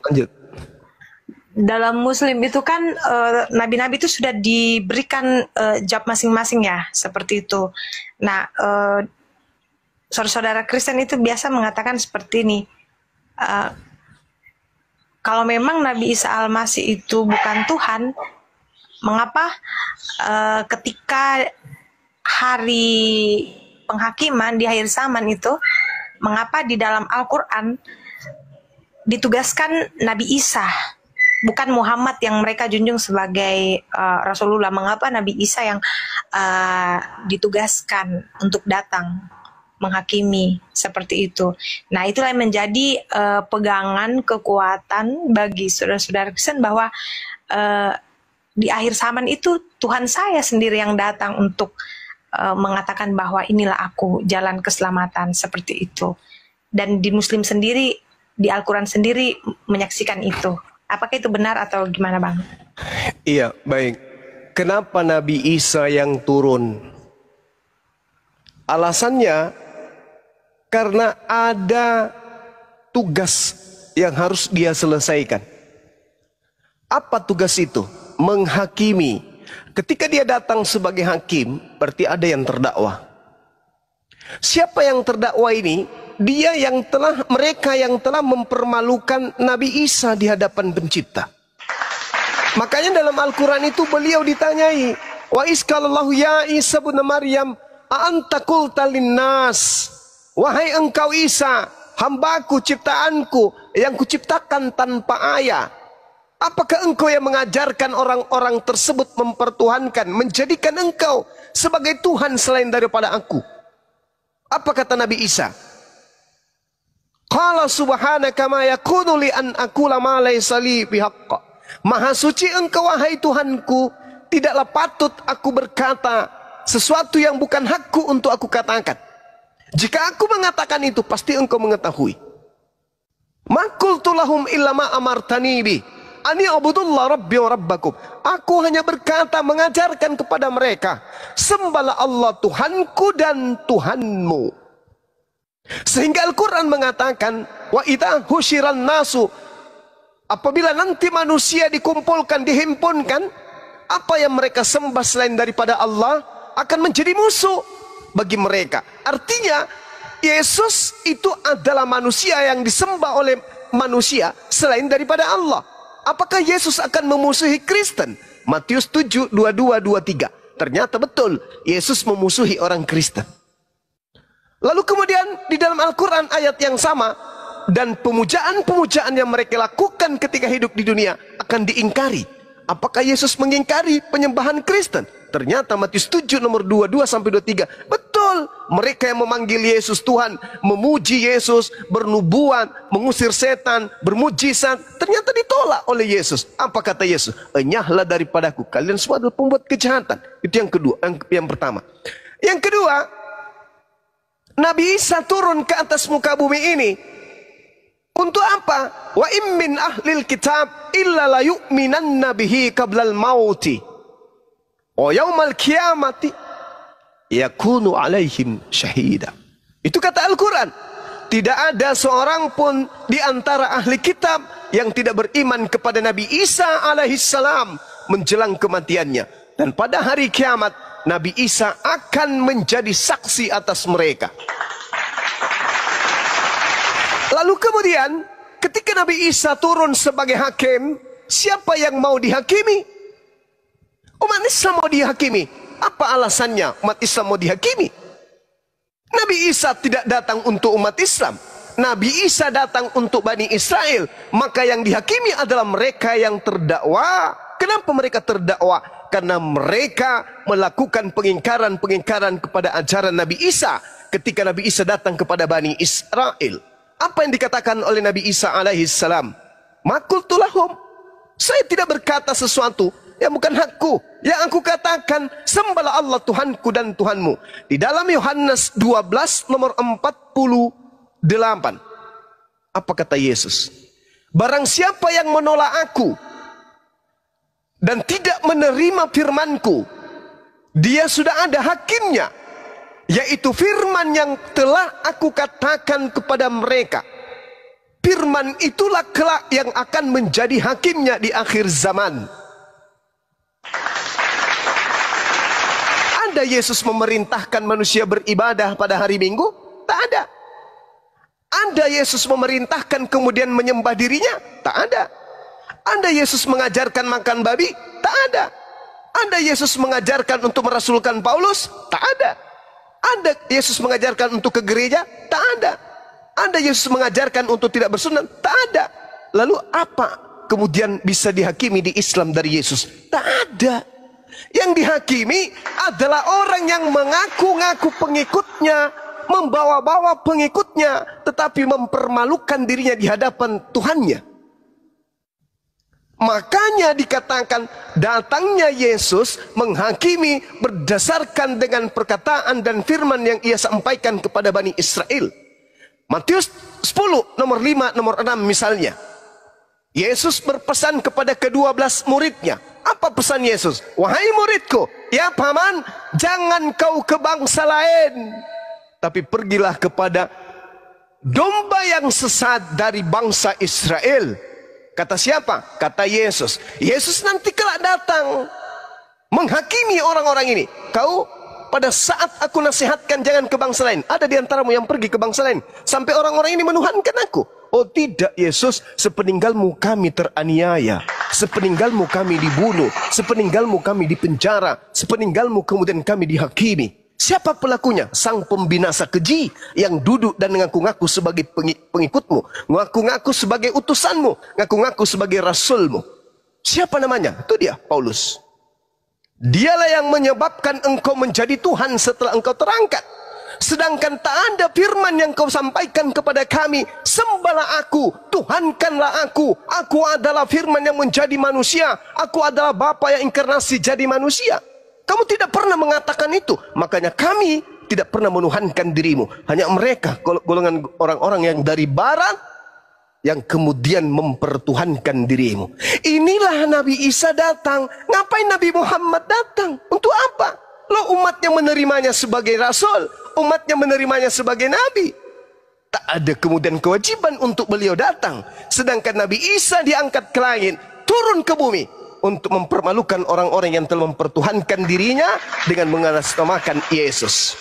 Lanjut. Dalam Muslim itu kan nabi-nabi itu sudah diberikan job masing-masing ya, seperti itu. Nah, saudara-saudara Kristen itu biasa mengatakan seperti ini. Kalau memang Nabi Isa Al-Masih itu bukan Tuhan, mengapa ketika hari penghakiman di akhir zaman itu, mengapa di dalam Al-Quran ditugaskan Nabi Isa, bukan Muhammad yang mereka junjung sebagai Rasulullah? Mengapa Nabi Isa yang ditugaskan untuk datang menghakimi seperti itu? Nah, itulah yang menjadi pegangan kekuatan bagi saudara-saudara Kristen bahwa di akhir zaman itu Tuhan saya sendiri yang datang untuk mengatakan bahwa inilah aku, jalan keselamatan, seperti itu. Dan di Muslim sendiri, di Al-Quran sendiri menyaksikan itu. Apakah itu benar atau gimana, Bang? Iya, baik. Kenapa Nabi Isa yang turun? Alasannya karena ada tugas yang harus dia selesaikan. Apa tugas itu? Menghakimi. Ketika dia datang sebagai hakim, berarti ada yang terdakwa. Siapa yang terdakwa ini? Mereka yang telah mempermalukan Nabi Isa di hadapan pencipta. Makanya dalam Al-Quran itu beliau ditanyai, wa isqalallahu ya Isa ibn Maryam a anta qulta linnas, wahai engkau Isa, hambaku, ciptaanku yang kuciptakan tanpa ayah, apakah engkau yang mengajarkan orang-orang tersebut mempertuhankan, menjadikan engkau sebagai Tuhan selain daripada aku? Apa kata Nabi Isa? Qala subhanaka ma yakunu li an aqula ma laysa li bihaqq. Maha suci engkau wahai Tuhanku, tidaklah patut aku berkata sesuatu yang bukan hakku untuk aku katakan. Jika aku mengatakan itu, pasti engkau mengetahui. Ma qultu lahum illa ma amartani bi ani abudullah rabbi wa rabbakum. Aku hanya berkata, mengajarkan kepada mereka, sembahlah Allah Tuhanku dan Tuhanmu. Sehingga Al-Quran mengatakan, wa idza husyiran nasu, apabila nanti manusia dikumpulkan, dihimpunkan, apa yang mereka sembah selain daripada Allah akan menjadi musuh bagi mereka. Artinya Yesus itu adalah manusia yang disembah oleh manusia selain daripada Allah. Apakah Yesus akan memusuhi Kristen? Matius 7, 22, 23. Ternyata betul, Yesus memusuhi orang Kristen. Lalu kemudian di dalam Al-Quran ayat yang sama, dan pemujaan-pemujaan yang mereka lakukan ketika hidup di dunia akan diingkari. Apakah Yesus mengingkari penyembahan Kristen? Ternyata Matius 7 nomor 22 sampai 23. Betul, mereka yang memanggil Yesus Tuhan, memuji Yesus, bernubuat, mengusir setan, bermujizat, ternyata ditolak oleh Yesus. Apa kata Yesus? Enyahlah daripadaku, kalian semua adalah pembuat kejahatan. Itu yang kedua, yang pertama. Yang kedua, Nabi Isa turun ke atas muka bumi ini untuk apa? Wa immin ahlil kitab illa la yu'minanna bihi qablal mauti wa yaumal qiyamati yakunu alaihim syahida. Itu kata Al-Quran. Tidak ada seorang pun di antara ahli kitab yang tidak beriman kepada Nabi Isa alaihissalam menjelang kematiannya. Dan pada hari kiamat Nabi Isa akan menjadi saksi atas mereka. Lalu kemudian ketika Nabi Isa turun sebagai hakim, siapa yang mau dihakimi? Umat Islam mau dihakimi. Apa alasannya umat Islam mau dihakimi? Nabi Isa tidak datang untuk umat Islam. Nabi Isa datang untuk Bani Israel. Maka yang dihakimi adalah mereka yang terdakwa. Kenapa mereka terdakwa? Karena mereka melakukan pengingkaran-pengingkaran kepada ajaran Nabi Isa ketika Nabi Isa datang kepada Bani Israel. Apa yang dikatakan oleh Nabi Isa alaihissalam? Makultu lahum, saya tidak berkata sesuatu yang bukan hakku. Yang aku katakan, sembahlah Allah Tuhanku dan Tuhanmu. Di dalam Yohanes 12 nomor 48. Apa kata Yesus? Barang siapa yang menolak aku dan tidak menerima firmanku, dia sudah ada hakimnya, yaitu firman yang telah aku katakan kepada mereka. Firman itulah kelak yang akan menjadi hakimnya di akhir zaman. Ada Yesus memerintahkan manusia beribadah pada hari Minggu? Tak ada. Ada Yesus memerintahkan kemudian menyembah dirinya? Tak ada. Ada Yesus mengajarkan makan babi? Tak ada. Ada Yesus mengajarkan untuk merasulkan Paulus? Tak ada. Ada Yesus mengajarkan untuk ke gereja? Tak ada. Ada Yesus mengajarkan untuk tidak bersunat? Tak ada. Lalu apa kemudian bisa dihakimi di Islam dari Yesus? Tak ada. Yang dihakimi adalah orang yang mengaku-ngaku pengikutnya, membawa-bawa pengikutnya, tetapi mempermalukan dirinya di hadapan Tuhannya. Makanya dikatakan datangnya Yesus menghakimi berdasarkan dengan perkataan dan firman yang ia sampaikan kepada Bani Israel. Matius 10 nomor 5 nomor 6 misalnya. Yesus berpesan kepada ke-12 muridnya. Apa pesan Yesus? Wahai muridku, ya paman, jangan kau ke bangsa lain, tapi pergilah kepada domba yang sesat dari bangsa Israel. Kata siapa? Kata Yesus. Yesus nanti kelak datang menghakimi orang-orang ini. Kau pada saat aku nasihatkan jangan ke bangsa lain, ada di antaramu yang pergi ke bangsa lain sampai orang-orang ini menuhankan aku. Oh tidak Yesus, sepeninggalmu kami teraniaya, sepeninggalmu kami dibunuh, sepeninggalmu kami dipenjara, sepeninggalmu kemudian kami dihakimi. Siapa pelakunya? Sang pembinasa keji yang duduk dan ngaku-ngaku sebagai pengikutmu, ngaku-ngaku sebagai utusanmu, ngaku-ngaku sebagai rasulmu. Siapa namanya? Itu dia, Paulus. Dialah yang menyebabkan engkau menjadi Tuhan setelah engkau terangkat. Sedangkan tak ada firman yang kau sampaikan kepada kami, sembahlah aku, Tuhankanlah aku adalah firman yang menjadi manusia, aku adalah Bapa yang inkarnasi jadi manusia. Kamu tidak pernah mengatakan itu, makanya kami tidak pernah menuhankan dirimu. Hanya mereka, golongan orang-orang yang dari barat, yang kemudian mempertuhankan dirimu. Inilah Nabi Isa datang. Ngapain Nabi Muhammad datang? Untuk apa? Lo umatnya menerimanya sebagai rasul, umatnya menerimanya sebagai nabi. Tak ada kemudian kewajiban untuk beliau datang. Sedangkan Nabi Isa diangkat ke langit, turun ke bumi untuk mempermalukan orang-orang yang telah mempertuhankan dirinya dengan mengatasnamakan Yesus.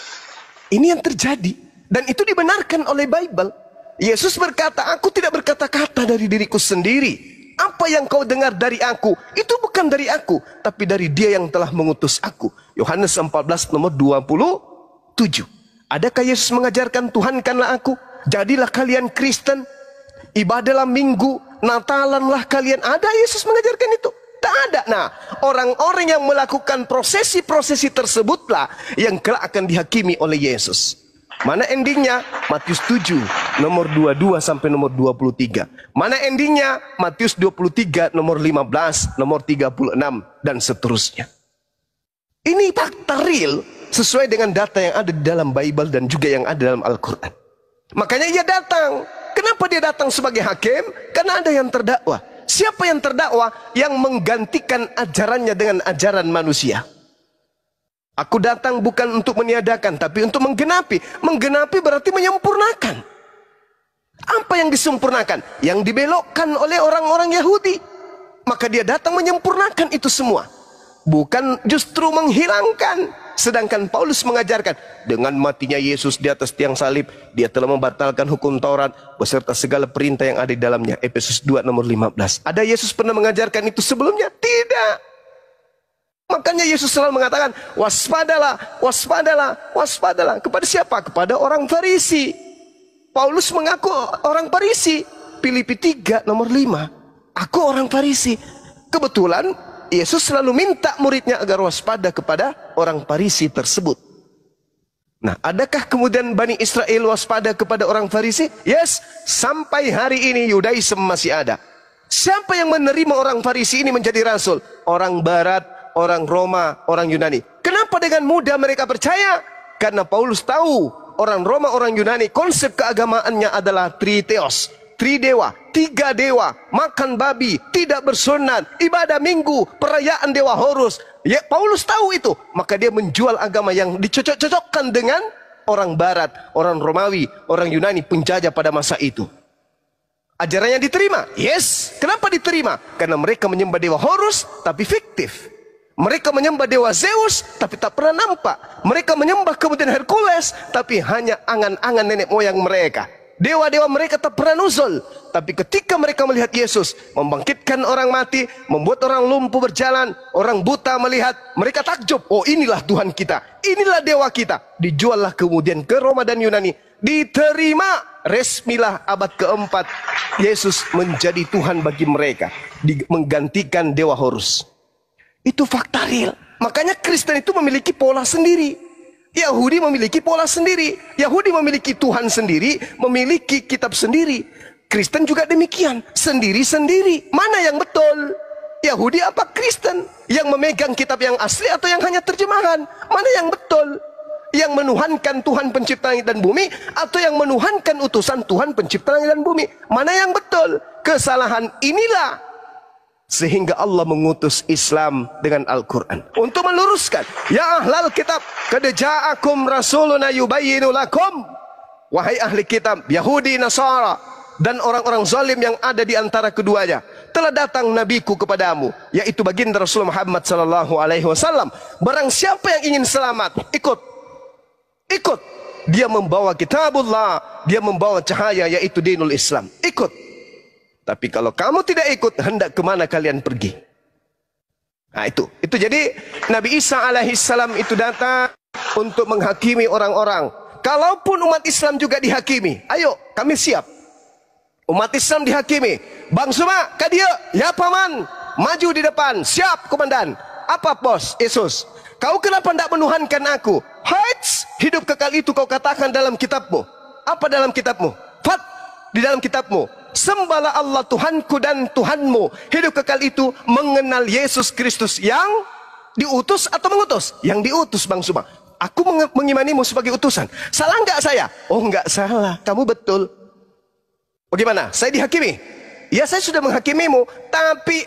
Ini yang terjadi dan itu dibenarkan oleh Bible. Yesus berkata, aku tidak berkata-kata dari diriku sendiri. Apa yang kau dengar dari aku, itu bukan dari aku, tapi dari dia yang telah mengutus aku. Yohanes 14 nomor 27. Adakah Yesus mengajarkan Tuhankanlah aku? Jadilah kalian Kristen. Ibadahlah minggu, Natalanlah kalian. Ada Yesus mengajarkan itu? Tak ada. Nah, orang-orang yang melakukan prosesi-prosesi tersebutlah yang kelak akan dihakimi oleh Yesus. Mana endingnya? Matius 7 nomor 22 sampai nomor 23. Mana endingnya? Matius 23 nomor 15, nomor 36 dan seterusnya. Ini fakta real sesuai dengan data yang ada di dalam Bible dan juga yang ada dalam Al-Quran. Makanya ia datang. Kenapa dia datang sebagai hakim? Karena ada yang terdakwa. Siapa yang terdakwa? Yang menggantikan ajarannya dengan ajaran manusia. Aku datang bukan untuk meniadakan, tapi untuk menggenapi. Menggenapi berarti menyempurnakan. Apa yang disempurnakan? Yang dibelokkan oleh orang-orang Yahudi. Maka dia datang menyempurnakan itu semua. Bukan justru menghilangkan. Sedangkan Paulus mengajarkan, dengan matinya Yesus di atas tiang salib, dia telah membatalkan hukum Taurat beserta segala perintah yang ada di dalamnya. Efesus 2 nomor 15. Ada Yesus pernah mengajarkan itu sebelumnya? Tidak. Makanya Yesus selalu mengatakan, waspadalah, waspadalah, waspadalah. Kepada siapa? Kepada orang Farisi. Paulus mengaku orang Farisi. Filipi 3 nomor 5. Aku orang Farisi. Kebetulan Yesus selalu minta muridnya agar waspada kepada orang Farisi tersebut. Nah, adakah kemudian Bani Israel waspada kepada orang Farisi? Yes, sampai hari ini Yudaism masih ada. Siapa yang menerima orang Farisi ini menjadi rasul? Orang Barat, orang Roma, orang Yunani. Kenapa dengan mudah mereka percaya? Karena Paulus tahu orang Roma, orang Yunani, konsep keagamaannya adalah triteos, tridewa, 3 dewa, makan babi, tidak bersunat, ibadah minggu, perayaan dewa Horus. Ya, Paulus tahu itu, maka dia menjual agama yang dicocok-cocokkan dengan orang Barat, orang Romawi, orang Yunani penjajah pada masa itu. Ajarannya diterima? Yes. Kenapa diterima? Karena mereka menyembah dewa Horus tapi fiktif. Mereka menyembah dewa Zeus tapi tak pernah nampak. Mereka menyembah kemudian Hercules tapi hanya angan-angan nenek moyang mereka. Dewa-dewa mereka tak pernah nuzul. Tapi ketika mereka melihat Yesus membangkitkan orang mati, membuat orang lumpuh berjalan, orang buta melihat, mereka takjub. Oh, inilah Tuhan kita, inilah dewa kita. Dijuallah kemudian ke Roma dan Yunani. Diterima, resmilah abad keempat Yesus menjadi Tuhan bagi mereka, menggantikan dewa Horus. Itu fakta real. Makanya Kristen itu memiliki pola sendiri, Yahudi memiliki pola sendiri, Yahudi memiliki Tuhan sendiri, memiliki kitab sendiri. Kristen juga demikian, sendiri-sendiri. Mana yang betul? Yahudi apa Kristen? Yang memegang kitab yang asli atau yang hanya terjemahan? Mana yang betul? Yang menuhankan Tuhan pencipta langit dan bumi atau yang menuhankan utusan Tuhan pencipta langit dan bumi? Mana yang betul? Kesalahan inilah sehingga Allah mengutus Islam dengan Al-Quran untuk meluruskan. Ya ahlal kitab, qad ja'akum rasuluna yubayyinu lakum. Wahai ahli kitab, Yahudi, Nasara, dan orang-orang zalim yang ada di antara keduanya, telah datang nabiku kepadamu, yaitu baginda Rasulullah Muhammad sallallahu alaihi wasallam. Barang siapa yang ingin selamat, ikut. Dia membawa kitabullah, dia membawa cahaya, yaitu dinul Islam. Ikut. Tapi kalau kamu tidak ikut, hendak kemana kalian pergi? Nah itu jadi Nabi Isa alaihissalam itu datang untuk menghakimi orang-orang. Kalaupun umat Islam juga dihakimi, ayo kami siap. Umat Islam dihakimi, Bang Suma, kadia, ya paman, maju di depan, siap komandan. Apa bos Yesus? Kau kenapa tidak menuhankan aku? Haits, hidup kekal itu kau katakan dalam kitabmu. Apa dalam kitabmu? Fat, di dalam kitabmu. Sembahlah Allah Tuhanku dan Tuhanmu. Hidup kekal itu mengenal Yesus Kristus yang diutus atau mengutus? Yang diutus, Bang Suma. Aku mengimanimu sebagai utusan. Salah enggak saya? Oh enggak salah, kamu betul. Bagaimana? Saya dihakimi? Ya saya sudah menghakimimu, tapi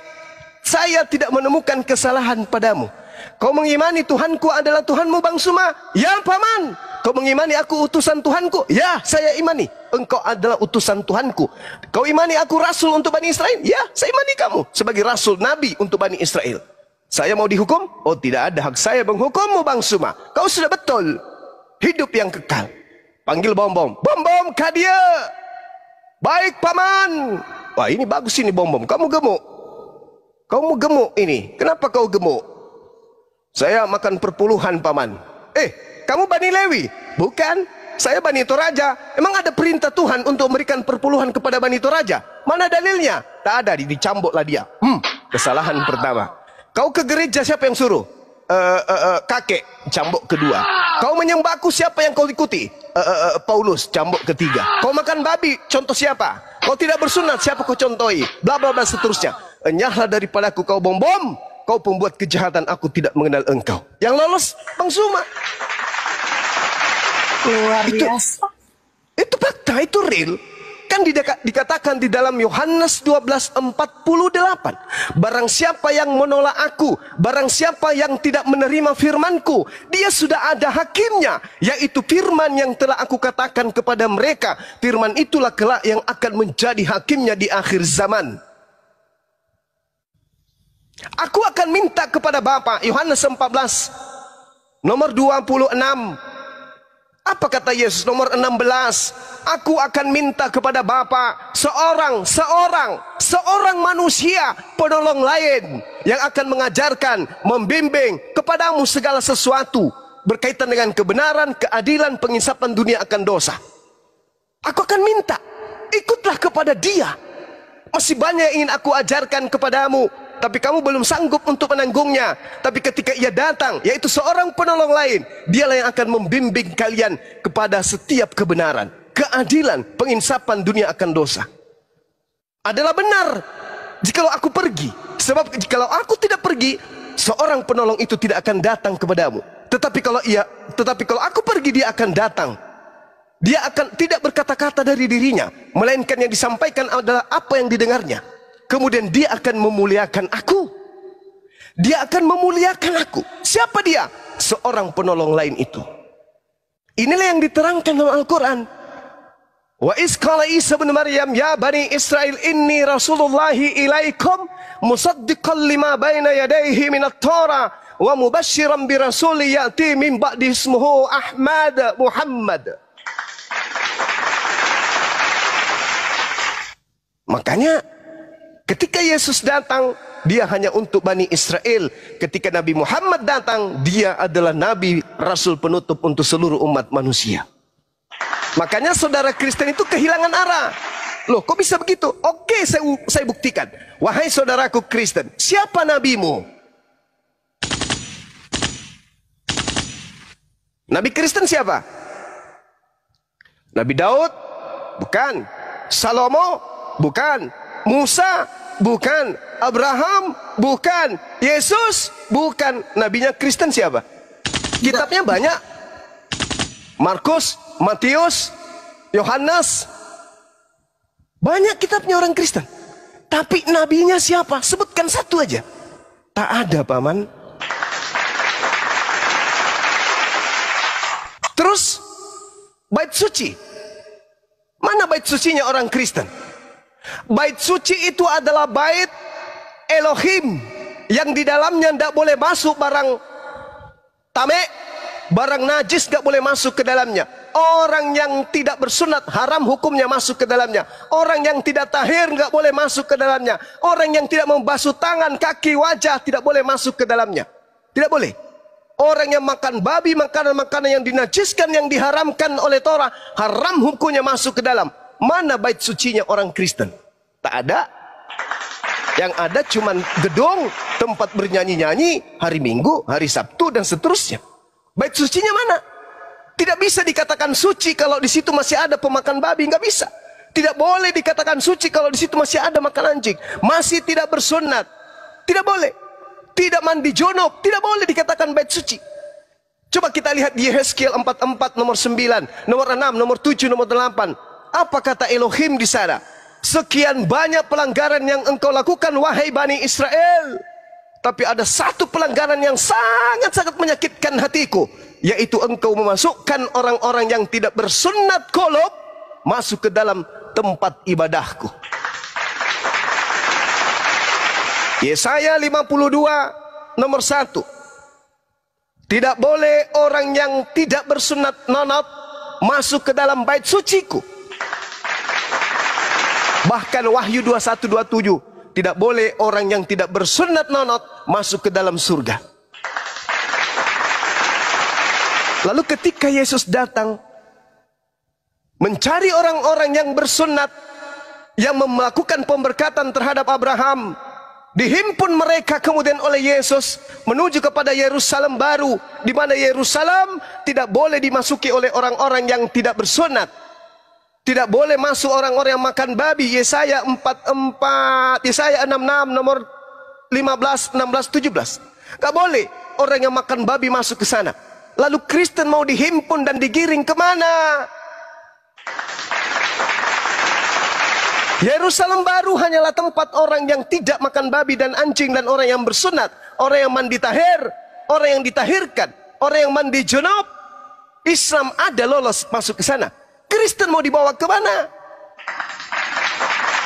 saya tidak menemukan kesalahan padamu. Kau mengimani Tuhanku adalah Tuhanmu, Bang Suma? Ya paman. Kau mengimani aku utusan Tuhanku? Ya, saya imani. Engkau adalah utusan Tuhanku. Kau imani aku rasul untuk Bani Israel? Ya, saya imani kamu sebagai rasul Nabi untuk Bani Israel. Saya mau dihukum? Oh, tidak ada hak saya menghukummu, Bang Suma. Kau sudah betul. Hidup yang kekal. Panggil bom-bom. Bom-bom, kadia. Baik, paman. Wah, ini bagus ini bom-bom. Kamu gemuk. Kamu gemuk ini. Kenapa kau gemuk? Saya makan perpuluhan, paman. Kamu Bani Lewi? Bukan, saya Bani Toraja. Emang ada perintah Tuhan untuk memberikan perpuluhan kepada Bani Toraja? Mana dalilnya? Tak ada, dicambuklah dia. Kesalahan pertama. Kau ke gereja siapa yang suruh? Kakek, cambuk kedua. Kau menyembahku, siapa yang kau ikuti? Paulus, cambuk ketiga. Kau makan babi, contoh siapa? Kau tidak bersunat, siapa kau contohi? Bla bla bla seterusnya. Enyahlah daripadaku kau bom-bom. Kau pembuat kejahatan, aku tidak mengenal engkau. Yang lolos Bang Suma. Luar biasa. Itu fakta, itu real. Kan dikatakan di dalam Yohanes 12:48. Barang siapa yang menolak aku, barang siapa yang tidak menerima firmanku, dia sudah ada hakimnya, yaitu firman yang telah aku katakan kepada mereka. Firman itulah kelak yang akan menjadi hakimnya di akhir zaman. Aku akan minta kepada Bapa, Yohanes 14 nomor 26. Apa kata Yesus nomor 16? Aku akan minta kepada Bapa seorang manusia penolong lain yang akan mengajarkan, membimbing kepadamu segala sesuatu berkaitan dengan kebenaran, keadilan, penginsapan dunia akan dosa. Aku akan minta, ikutlah kepada dia. Masih banyak yang ingin aku ajarkan kepadamu, tapi kamu belum sanggup untuk menanggungnya. Tapi ketika ia datang, yaitu seorang penolong lain, dialah yang akan membimbing kalian kepada setiap kebenaran, keadilan, penginsapan dunia akan dosa. Adalah benar jikalau aku pergi. Sebab jikalau aku tidak pergi, seorang penolong itu tidak akan datang kepadamu. Tetapi kalau aku pergi, dia akan datang. Dia akan tidak berkata-kata dari dirinya, melainkan yang disampaikan adalah apa yang didengarnya. Kemudian dia akan memuliakan aku. Dia akan memuliakan aku. Siapa dia? Seorang penolong lain itu. Inilah yang diterangkan dalam Al-Quran. Wa iz qala Isa bin Maryam ya bani Israel inni rasulullahi ilaikum musaddiqan lima baina yadayhi minat Torah wa mubasysyiran bi rasulin ya'ti min ba'di ismuhu Ahmad Muhammad. Makanya ketika Yesus datang, dia hanya untuk Bani Israel. Ketika Nabi Muhammad datang, dia adalah Nabi Rasul penutup untuk seluruh umat manusia. Makanya saudara Kristen itu kehilangan arah. Loh, kok bisa begitu? Oke, saya buktikan. Wahai saudaraku Kristen, siapa nabimu? Nabi Kristen siapa? Nabi Daud? Bukan. Salomo? Bukan. Musa? Bukan. Abraham? Bukan. Yesus? Bukan. Nabinya Kristen siapa? Kitabnya banyak. Markus, Matius, Yohanes. Banyak kitabnya orang Kristen. Tapi nabinya siapa? Sebutkan satu aja. Tak ada, paman. Terus, bait suci. Mana bait sucinya orang Kristen? Bait suci itu adalah bait Elohim, yang di dalamnya tidak boleh masuk barang tamek, barang najis tidak boleh masuk ke dalamnya. Orang yang tidak bersunat haram hukumnya masuk ke dalamnya. Orang yang tidak tahir tidak boleh masuk ke dalamnya. Orang yang tidak membasuh tangan, kaki, wajah tidak boleh masuk ke dalamnya. Tidak boleh. Orang yang makan babi, makanan-makanan yang dinajiskan, yang diharamkan oleh Torah, haram hukumnya masuk ke dalam. Mana bait sucinya orang Kristen? Tak ada. Yang ada cuman gedung, tempat bernyanyi-nyanyi, hari Minggu, hari Sabtu, dan seterusnya. Bait sucinya mana? Tidak bisa dikatakan suci kalau di situ masih ada pemakan babi, nggak bisa. Tidak boleh dikatakan suci kalau di situ masih ada makan anjing. Masih tidak bersunat, tidak boleh. Tidak mandi junub, tidak boleh dikatakan bait suci. Coba kita lihat di Yehezkiel 44 nomor 9, nomor 6, nomor 7, nomor 8. Apa kata Elohim di sana? Sekian banyak pelanggaran yang engkau lakukan wahai Bani Israel. Tapi ada satu pelanggaran yang sangat-sangat menyakitkan hatiku, yaitu engkau memasukkan orang-orang yang tidak bersunat qulub masuk ke dalam tempat ibadahku. Yesaya 52 nomor 1. Tidak boleh orang yang tidak bersunat nonot masuk ke dalam bait suciku. Bahkan Wahyu 21:27, tidak boleh orang yang tidak bersunat nonot masuk ke dalam surga. Lalu ketika Yesus datang mencari orang-orang yang bersunat, yang melakukan pemberkatan terhadap Abraham, dihimpun mereka kemudian oleh Yesus menuju kepada Yerusalem baru, di mana Yerusalem tidak boleh dimasuki oleh orang-orang yang tidak bersunat. Tidak boleh masuk orang-orang yang makan babi. Yesaya 44, Yesaya 66 nomor 15, 16, 17. Gak boleh orang yang makan babi masuk ke sana. Lalu Kristen mau dihimpun dan digiring kemana? Yerusalem baru hanyalah tempat orang yang tidak makan babi dan anjing, dan orang yang bersunat, orang yang mandi tahir, orang yang ditahirkan, orang yang mandi junub. Islam ada lolos masuk ke sana. Kristen mau dibawa ke mana?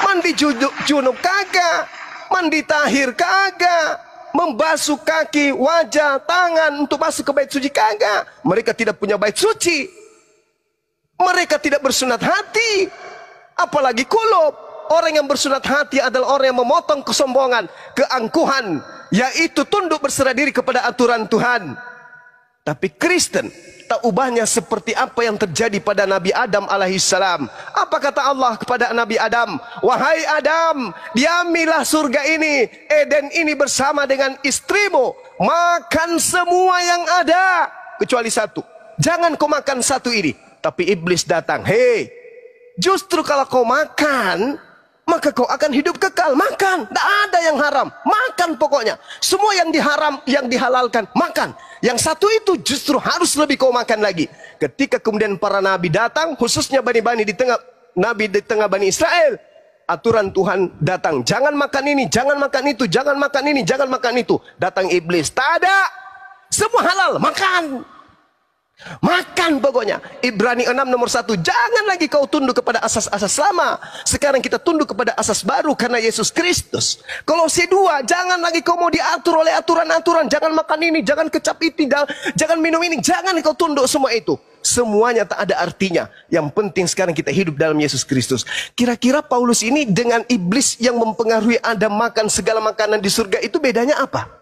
Mandi junub kagak, mandi tahir kagak, membasuh kaki, wajah, tangan untuk masuk ke bait suci kagak. Mereka tidak punya bait suci. Mereka tidak bersunat hati, apalagi qulub. Orang yang bersunat hati adalah orang yang memotong kesombongan, keangkuhan, yaitu tunduk berserah diri kepada aturan Tuhan. Tapi Kristen tak ubahnya seperti apa yang terjadi pada Nabi Adam alaihissalam. Apa kata Allah kepada Nabi Adam? Wahai Adam, diamilah surga ini, Eden ini bersama dengan istrimu. Makan semua yang ada kecuali satu. Jangan kau makan satu ini. Tapi iblis datang. Hei, justru kalau kau makan, maka kau akan hidup kekal. Makan, tidak ada yang haram. Makan pokoknya. Semua yang diharam, yang dihalalkan, makan. Yang satu itu justru harus lebih kau makan lagi. Ketika kemudian para nabi datang, khususnya Bani di tengah nabi di tengah Bani Israel, aturan Tuhan datang. Jangan makan ini, jangan makan itu, jangan makan ini, jangan makan itu. Datang iblis. Tak ada. Semua halal, makan. Makan pokoknya. Ibrani 6 nomor 1. Jangan lagi kau tunduk kepada asas-asas lama. Sekarang kita tunduk kepada asas baru karena Yesus Kristus. Kolose 2. Jangan lagi kau mau diatur oleh aturan-aturan. Jangan makan ini, jangan kecap itu, jangan minum ini. Jangan kau tunduk semua itu. Semuanya tak ada artinya. Yang penting sekarang kita hidup dalam Yesus Kristus. Kira-kira Paulus ini dengan iblis yang mempengaruhi Adam makan segala makanan di surga itu bedanya apa?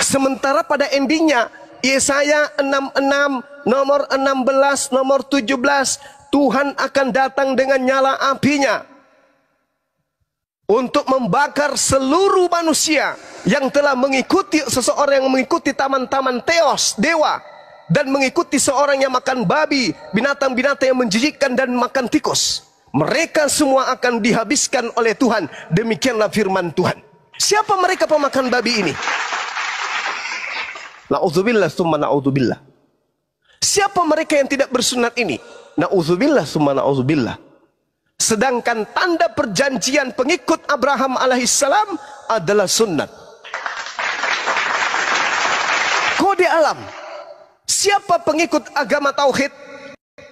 Sementara pada endingnya Yesaya 66 nomor 16 nomor 17, Tuhan akan datang dengan nyala apinya untuk membakar seluruh manusia yang telah mengikuti seseorang yang mengikuti taman-taman teos dewa dan mengikuti seorang yang makan babi, binatang-binatang yang menjijikkan dan makan tikus. Mereka semua akan dihabiskan oleh Tuhan. Demikianlah firman Tuhan. Siapa mereka pemakan babi ini? Na'udzubillah summa na'udzubillah. Siapa mereka yang tidak bersunat ini? Na'udzubillah summa na'udzubillah. Sedangkan tanda perjanjian pengikut Abraham alaihissalam adalah sunat. Kode alam. Siapa pengikut agama tauhid?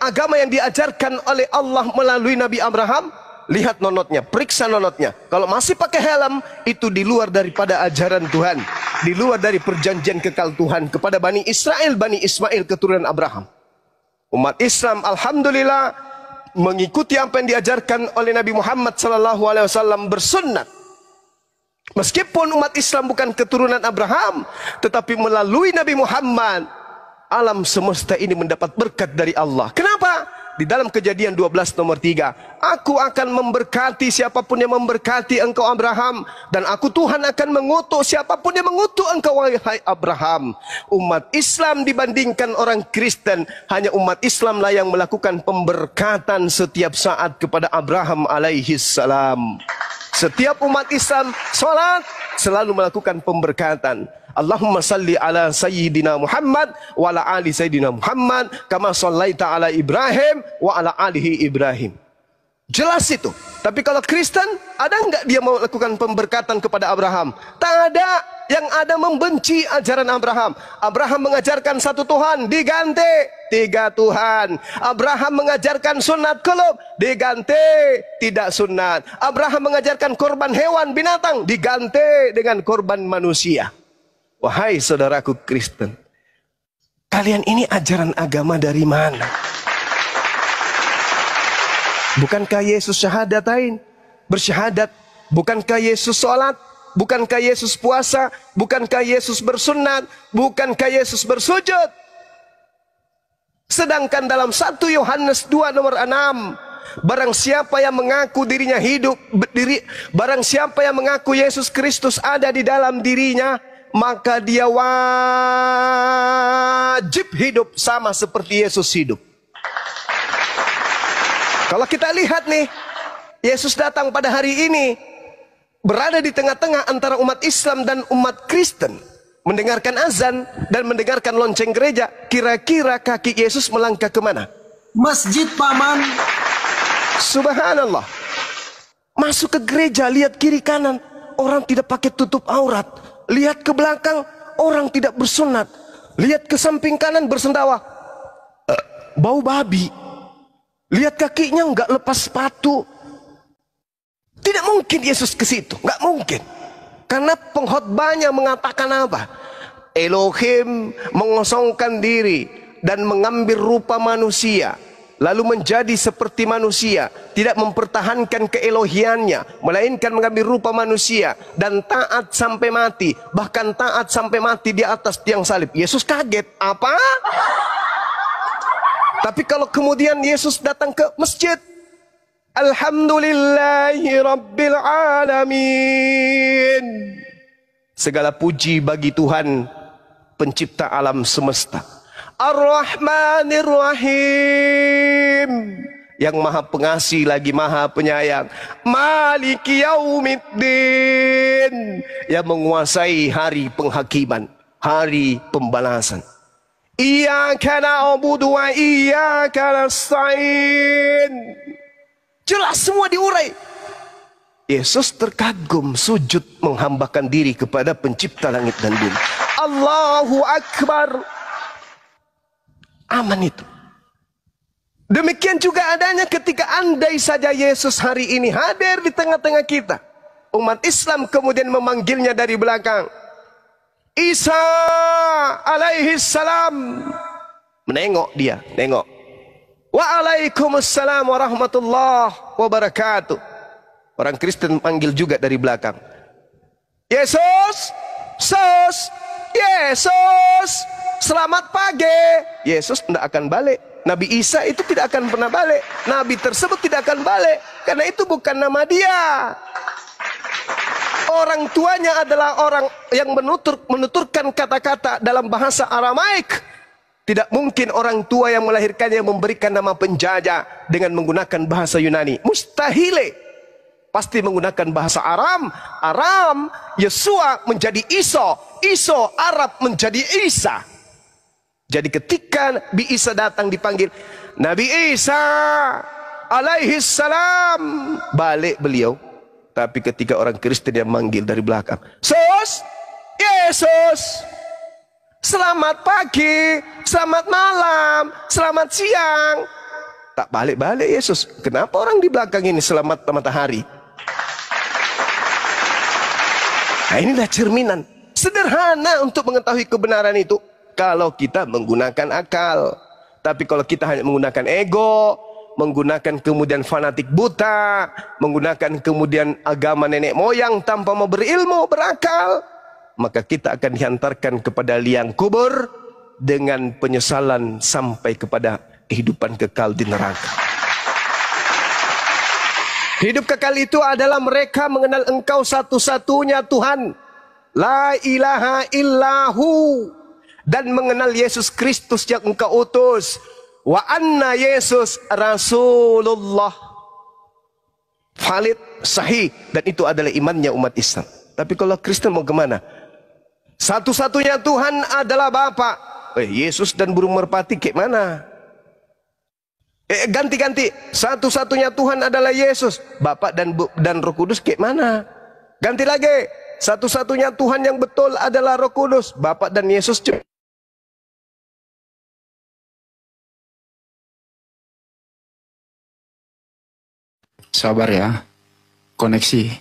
Agama yang diajarkan oleh Allah melalui Nabi Abraham? Lihat nonotnya, periksa nonotnya. Kalau masih pakai helm, itu di luar daripada ajaran Tuhan. Di luar dari perjanjian kekal Tuhan kepada Bani Israel, Bani Ismail, keturunan Abraham. Umat Islam, alhamdulillah, mengikuti apa yang diajarkan oleh Nabi Muhammad SAW bersunnat. Meskipun umat Islam bukan keturunan Abraham, tetapi melalui Nabi Muhammad, alam semesta ini mendapat berkat dari Allah. Kenapa? Di dalam Kejadian 12 nomor 3, aku akan memberkati siapapun yang memberkati engkau Abraham, dan aku Tuhan akan mengutuk siapapun yang mengutuk engkau wahai Abraham. Umat Islam dibandingkan orang Kristen, hanya umat Islam lah yang melakukan pemberkatan setiap saat kepada Abraham alaihissalam. Setiap umat Islam sholat selalu melakukan pemberkatan. Allahumma salli ala sayyidina Muhammad wa ala ali sayyidina Muhammad kama sallaita ala Ibrahim wa ala alihi Ibrahim. Jelas itu. Tapi kalau Kristen, ada enggak dia melakukan pemberkatan kepada Abraham? Tak ada. Yang ada membenci ajaran Abraham. Abraham mengajarkan satu Tuhan, diganti 3 Tuhan. Abraham mengajarkan sunat qulub, diganti tidak sunat. Abraham mengajarkan korban hewan binatang, diganti dengan korban manusia. Wahai saudaraku Kristen, kalian ini ajaran agama dari mana? Bukankah Yesus syahadatain, bersyahadat? Bukankah Yesus sholat? Bukankah Yesus puasa? Bukankah Yesus bersunat? Bukankah Yesus bersujud? Sedangkan dalam 1 Yohanes 2 nomor 6, barang siapa yang mengaku dirinya hidup, barang siapa yang mengaku Yesus Kristus ada di dalam dirinya, maka dia wajib hidup sama seperti Yesus hidup. Kalau kita lihat nih, Yesus datang pada hari ini, berada di tengah-tengah antara umat Islam dan umat Kristen, mendengarkan azan dan mendengarkan lonceng gereja. Kira-kira kaki Yesus melangkah kemana? Masjid, paman. Subhanallah. Masuk ke gereja, lihat kiri kanan, orang tidak pakai tutup aurat. Lihat ke belakang, orang tidak bersunat. Lihat ke samping kanan bersendawa, bau babi. Lihat kakinya enggak lepas sepatu. Tidak mungkin Yesus ke situ, enggak mungkin. Karena pengkhotbahnya mengatakan apa? Elohim mengosongkan diri dan mengambil rupa manusia, lalu menjadi seperti manusia, tidak mempertahankan keelohiannya, melainkan mengambil rupa manusia dan taat sampai mati, bahkan taat sampai mati di atas tiang salib. Yesus kaget, apa? Tapi kalau kemudian Yesus datang ke masjid, alhamdulillahi rabbil alamin, segala puji bagi Tuhan pencipta alam semesta. Ar-Rahmanir Rahim, yang maha pengasih lagi maha penyayang. Maliki yaumiddin, yang menguasai hari penghakiman, hari pembalasan. Iyyaka na'budu wa iyyaka nasta'in. Jelas semua diurai. Yesus terkagum sujud menghambakan diri kepada pencipta langit dan bumi. Allahu Akbar. Aman itu. Demikian juga adanya ketika andai saja Yesus hari ini hadir di tengah-tengah kita. Umat Islam kemudian memanggilnya dari belakang. Isa alaihi salam. Menengok dia, nengok. Waalaikumsalam warahmatullahi wabarakatuh. Orang Kristen panggil juga dari belakang. Yesus, Yesus, selamat pagi. Yesus tidak akan balik. Nabi Isa itu tidak akan pernah balik. Nabi tersebut tidak akan balik. Karena itu bukan nama dia. Orang tuanya adalah orang yang menuturkan kata-kata dalam bahasa Aramaik. Tidak mungkin orang tua yang melahirkannya memberikan nama penjajah dengan menggunakan bahasa Yunani. Mustahil. Pasti menggunakan bahasa Aram. Aram, Yesua menjadi Iso. Iso, Arab menjadi Isa. Jadi ketika Nabi Isa datang dipanggil, Nabi Isa alaihi salam, balik beliau. Tapi ketika orang Kristen yang manggil dari belakang, Yesus, selamat pagi, selamat malam, selamat siang. Tak balik-balik Yesus. Kenapa orang di belakang ini selamat matahari? Nah, inilah cerminan. Sederhana untuk mengetahui kebenaran itu. Kalau kita menggunakan akal. Tapi kalau kita hanya menggunakan ego, menggunakan kemudian fanatik buta, menggunakan kemudian agama nenek moyang tanpa mau berilmu, berakal, maka kita akan dihantarkan kepada liang kubur dengan penyesalan sampai kepada kehidupan kekal di neraka. Hidup kekal itu adalah mereka mengenal Engkau satu-satunya Tuhan, la ilaha illahu, dan mengenal Yesus Kristus yang Engkau utus, wa anna Yesus Rasulullah. Valid, sahih, dan itu adalah imannya umat Islam. Tapi kalau Kristen mau kemana? Satu-satunya Tuhan adalah Bapa. Yesus dan burung merpati kayak mana? Ganti-ganti. Satu-satunya Tuhan adalah Yesus, Bapa dan Roh Kudus kayak mana? Ganti lagi. Satu-satunya Tuhan yang betul adalah Roh Kudus, Bapa dan Yesus. Sabar ya, koneksi.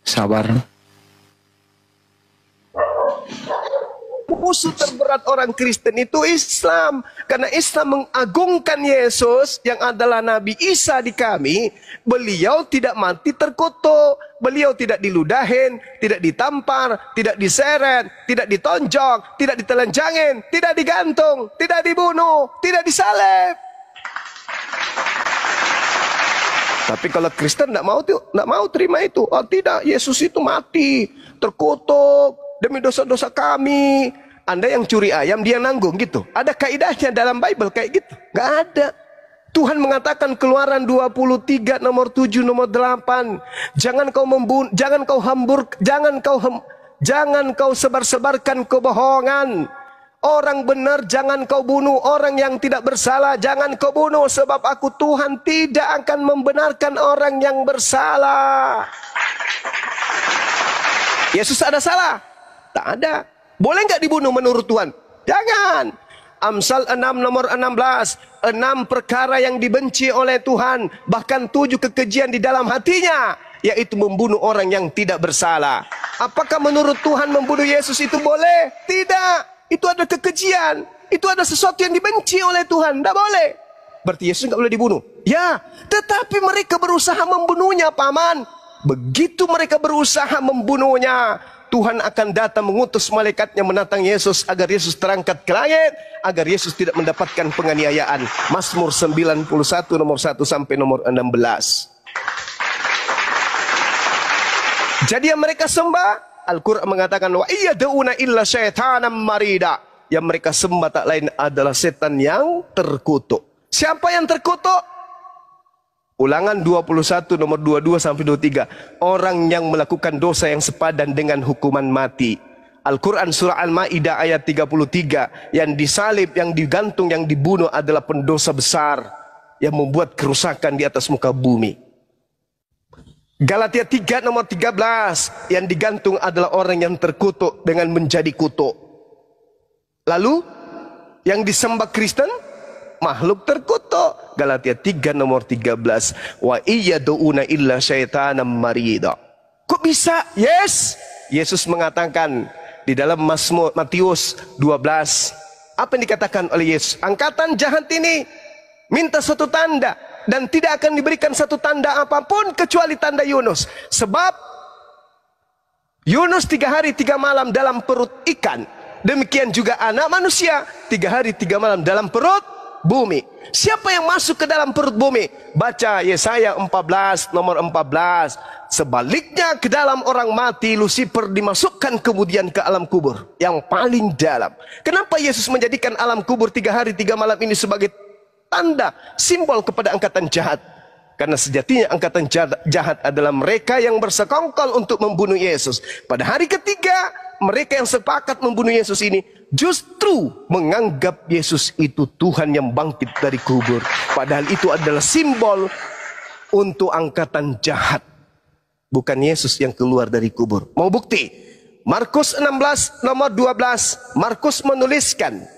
Sabar. Musuh terberat orang Kristen itu Islam. Karena Islam mengagungkan Yesus yang adalah Nabi Isa di kami. Beliau tidak mati terkutuk. Beliau tidak diludahin, tidak ditampar, tidak diseret, tidak ditonjok, tidak ditelanjangin, tidak digantung, tidak dibunuh, tidak disalib. Tapi kalau Kristen tidak mau terima itu. Oh tidak, Yesus itu mati, terkutuk demi dosa-dosa kami. Anda yang curi ayam, dia nanggung gitu. Ada kaidahnya dalam Bible kayak gitu? Gak ada. Tuhan mengatakan Keluaran 23 nomor 7 nomor 8. Jangan kau membunuh, jangan kau sebar-sebarkan kebohongan. Orang benar jangan kau bunuh, orang yang tidak bersalah jangan kau bunuh, sebab aku Tuhan tidak akan membenarkan orang yang bersalah. Yesus ada salah? Tak ada. Boleh nggak dibunuh menurut Tuhan? Jangan. Amsal 6 nomor 16. 6 perkara yang dibenci oleh Tuhan, bahkan 7 kekejian di dalam hatinya, yaitu membunuh orang yang tidak bersalah. Apakah menurut Tuhan membunuh Yesus itu boleh? Tidak. Itu ada kekejian. Itu ada sesuatu yang dibenci oleh Tuhan. Tidak boleh. Berarti Yesus nggak boleh dibunuh? Ya. Tetapi mereka berusaha membunuhnya, paman. Begitu mereka berusaha membunuhnya, Tuhan akan datang mengutus malaikatnya menatang Yesus agar Yesus terangkat ke langit, agar Yesus tidak mendapatkan penganiayaan. Mazmur 91 nomor 1 sampai nomor 16. Jadi yang mereka sembah, Al-Quran mengatakan, wa iyad'una illa syaitanan marida. Yang mereka sembah tak lain adalah setan yang terkutuk. Siapa yang terkutuk? Ulangan 21 nomor 22 sampai 23. Orang yang melakukan dosa yang sepadan dengan hukuman mati. Al-Quran surah Al-Ma'idah ayat 33. Yang disalib, yang digantung, yang dibunuh adalah pendosa besar yang membuat kerusakan di atas muka bumi. Galatia 3 nomor 13, yang digantung adalah orang yang terkutuk dengan menjadi kutuk. Lalu yang disembah Kristen, makhluk terkutuk. Galatia 3 nomor 13, wa iyyaduuna illa syaitanan marida. Kok bisa? Yes, Yesus mengatakan di dalam Mazmur Matius 12, apa yang dikatakan oleh Yesus? Angkatan jahat ini minta suatu tanda, dan tidak akan diberikan satu tanda apapun kecuali tanda Yunus. Sebab Yunus 3 hari 3 malam dalam perut ikan, demikian juga anak manusia 3 hari 3 malam dalam perut bumi. Siapa yang masuk ke dalam perut bumi? Baca Yesaya 14 nomor 14. Sebaliknya ke dalam orang mati, Lucifer dimasukkan kemudian ke alam kubur yang paling dalam. Kenapa Yesus menjadikan alam kubur 3 hari 3 malam ini sebagai tanda, simbol kepada angkatan jahat? Karena sejatinya angkatan jahat adalah mereka yang bersekongkol untuk membunuh Yesus. Pada hari ketiga, mereka yang sepakat membunuh Yesus ini justru menganggap Yesus itu Tuhan yang bangkit dari kubur. Padahal itu adalah simbol untuk angkatan jahat, bukan Yesus yang keluar dari kubur. Mau bukti? Markus 16 nomor 12, Markus menuliskan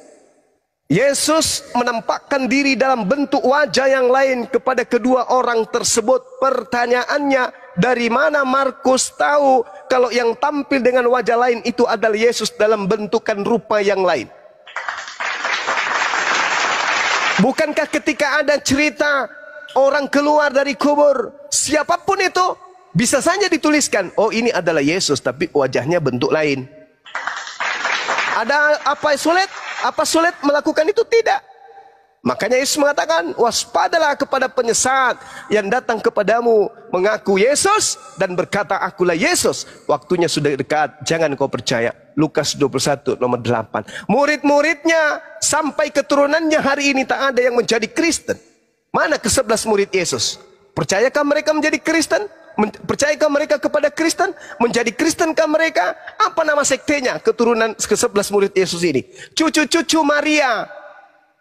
Yesus menampakkan diri dalam bentuk wajah yang lain kepada kedua orang tersebut. Pertanyaannya, dari mana Markus tahu kalau yang tampil dengan wajah lain itu adalah Yesus dalam bentukan rupa yang lain? Bukankah ketika ada cerita orang keluar dari kubur, siapapun itu bisa saja dituliskan, oh ini adalah Yesus, tapi wajahnya bentuk lain. Ada apa sulit? Apa sulit melakukan itu? Tidak. Makanya Yesus mengatakan, waspadalah kepada penyesat yang datang kepadamu mengaku Yesus dan berkata akulah Yesus. Waktunya sudah dekat, jangan kau percaya. Lukas 21 nomor 8. Murid-muridnya sampai keturunannya hari ini tak ada yang menjadi Kristen. Mana ke-11 murid Yesus? Percayakah mereka menjadi Kristen? Percayakah mereka kepada Kristen? Menjadi Kristenkah mereka? Apa nama sektenya keturunan ke-11 murid Yesus ini? Cucu-cucu Maria.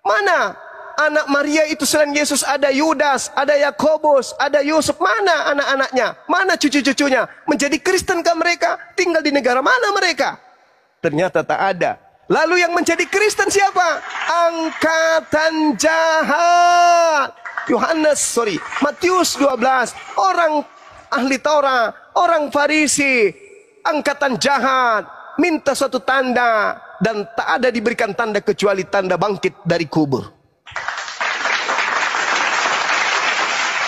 Mana anak Maria itu selain Yesus? Ada Yudas, ada Yakobus, ada Yusuf. Mana anak-anaknya? Mana cucu-cucunya? Menjadi Kristenkah mereka? Tinggal di negara mana mereka? Ternyata tak ada. Lalu yang menjadi Kristen siapa? Angkatan jahat. Matius 12. Orang ahli Taurat, orang Farisi, angkatan jahat, minta suatu tanda, dan tak ada diberikan tanda kecuali tanda bangkit dari kubur.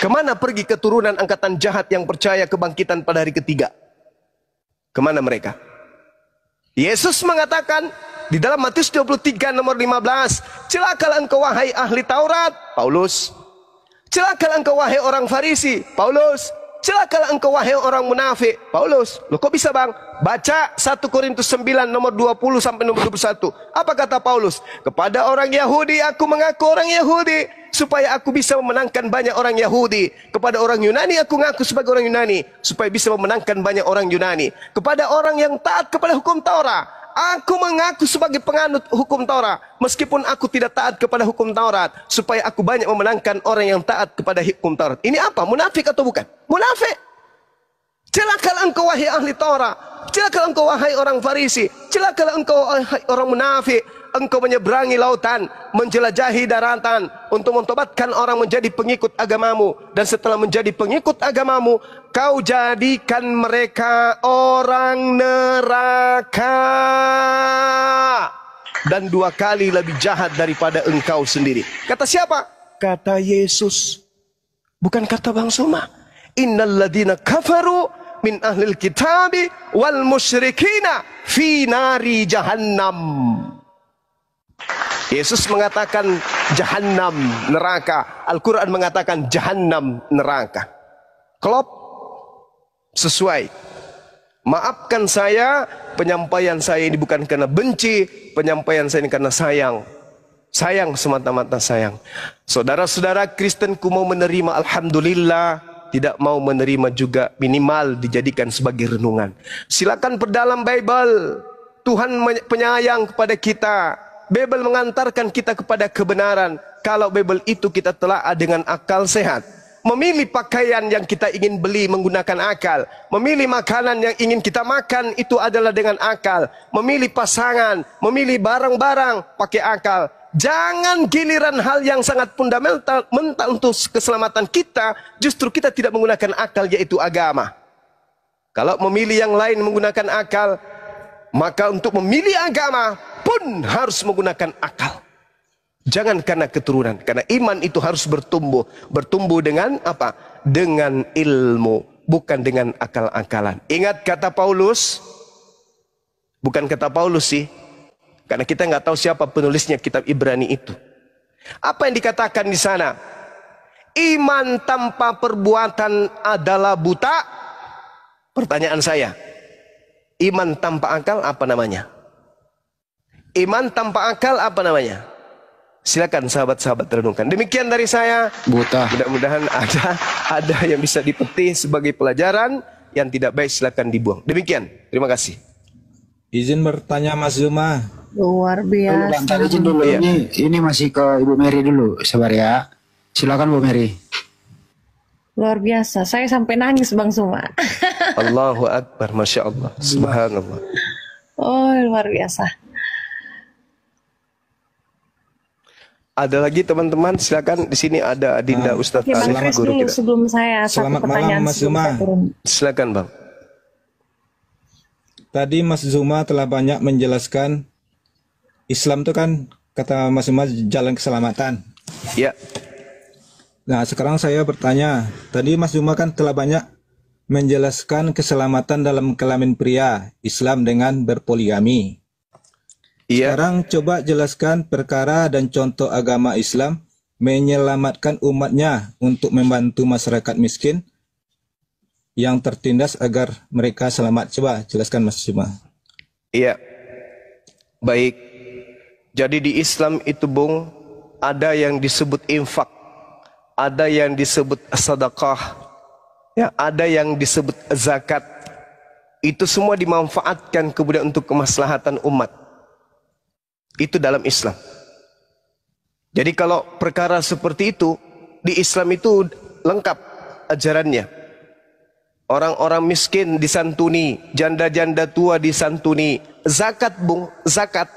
Kemana pergi keturunan angkatan jahat yang percaya kebangkitan pada hari ketiga? Kemana mereka? Yesus mengatakan di dalam Matius 23 nomor 15, celakalah engkau wahai ahli Taurat, Paulus. Celakalah engkau wahai orang Farisi, Paulus. Celakalah engkau wahai orang munafik, Paulus. Loh kok bisa bang? Baca 1 Korintus 9 nomor 20 sampai nomor 21. Apa kata Paulus? Kepada orang Yahudi aku mengaku orang Yahudi, supaya aku bisa memenangkan banyak orang Yahudi. Kepada orang Yunani aku mengaku sebagai orang Yunani, supaya bisa memenangkan banyak orang Yunani. Kepada orang yang taat kepada hukum Taurat, aku mengaku sebagai penganut hukum Taurat, meskipun aku tidak taat kepada hukum Taurat, supaya aku banyak memenangkan orang yang taat kepada hukum Taurat. Ini apa? Munafik atau bukan? Munafik. Celakalah engkau wahai ahli Taurat, celakalah engkau wahai orang Farisi, celakalah engkau wahai orang munafik. Engkau menyeberangi lautan, menjelajahi daratan untuk mentobatkan orang menjadi pengikut agamamu, dan setelah menjadi pengikut agamamu, kau jadikan mereka orang neraka dan 2 kali lebih jahat daripada engkau sendiri. Kata siapa? Kata Yesus, bukan kata Bang Suma. Innal ladina kafaru min ahlil kitabi wal musyrikina fi nari jahannam. Yesus mengatakan jahannam, neraka. Al-Quran mengatakan jahannam, neraka. Klop, sesuai. Maafkan saya, penyampaian saya ini bukan karena benci, penyampaian saya ini karena sayang. Sayang, semata-mata sayang. Saudara-saudara Kristenku mau menerima, alhamdulillah. Tidak mau menerima juga, minimal dijadikan sebagai renungan. Silakan perdalam Bible. Tuhan penyayang kepada kita. Bible mengantarkan kita kepada kebenaran. Kalau Bible itu kita telah dengan akal sehat. Memilih pakaian yang kita ingin beli menggunakan akal. Memilih makanan yang ingin kita makan itu adalah dengan akal. Memilih pasangan, memilih barang-barang pakai akal. Jangan giliran hal yang sangat fundamental untuk keselamatan kita, justru kita tidak menggunakan akal, yaitu agama. Kalau memilih yang lain menggunakan akal, maka untuk memilih agama pun harus menggunakan akal. Jangan karena keturunan, karena iman itu harus bertumbuh. Bertumbuh dengan apa? Dengan ilmu, bukan dengan akal-akalan. Ingat kata Paulus, bukan kata Paulus sih, karena kita nggak tahu siapa penulisnya kitab Ibrani itu. Apa yang dikatakan di sana? Iman tanpa perbuatan adalah buta. Pertanyaan saya, iman tanpa akal apa namanya? Iman tanpa akal apa namanya? Silakan sahabat-sahabat renungkan. Demikian dari saya. Buta. Mudah-mudahan ada yang bisa dipetik sebagai pelajaran. Yang tidak baik silakan dibuang. Demikian. Terima kasih. Izin bertanya Mas Zuma. Luar Bang, biasa. tadi izin dulu. Iya. Ini masih ke Ibu Mary dulu, sabar ya. Silakan Bu Mary. Luar biasa. Saya sampai nangis Bang Suma. Allahu Akbar. Masya Allah. Subhanallah. Oh, luar biasa. Ada lagi teman-teman, silakan. Di sini ada Dinda Ustadz Oke, Bang Arif, Kris guru dulu kita. sebelum saya satu Selamat malam, pertanyaan Mas sebelum Zuma. saya turun. Silakan Bang. Tadi Mas Zuma telah banyak menjelaskan Islam itu kan kata Mas Zuma jalan keselamatan. Ya. Nah, sekarang saya bertanya, tadi Mas Zuma kan telah banyak menjelaskan keselamatan dalam kelamin pria Islam dengan berpoligami. Iya. Sekarang coba jelaskan perkara dan contoh agama Islam menyelamatkan umatnya untuk membantu masyarakat miskin yang tertindas agar mereka selamat. Coba jelaskan Mas Zuma. Iya. Baik. Jadi di Islam itu Bung, ada yang disebut infak, ada yang disebut sedekah, ya, ada yang disebut zakat. Itu semua dimanfaatkan kemudian untuk kemaslahatan umat. Itu dalam Islam. Jadi kalau perkara seperti itu di Islam itu lengkap ajarannya. Orang-orang miskin disantuni, janda-janda tua disantuni. Zakat Bung, zakat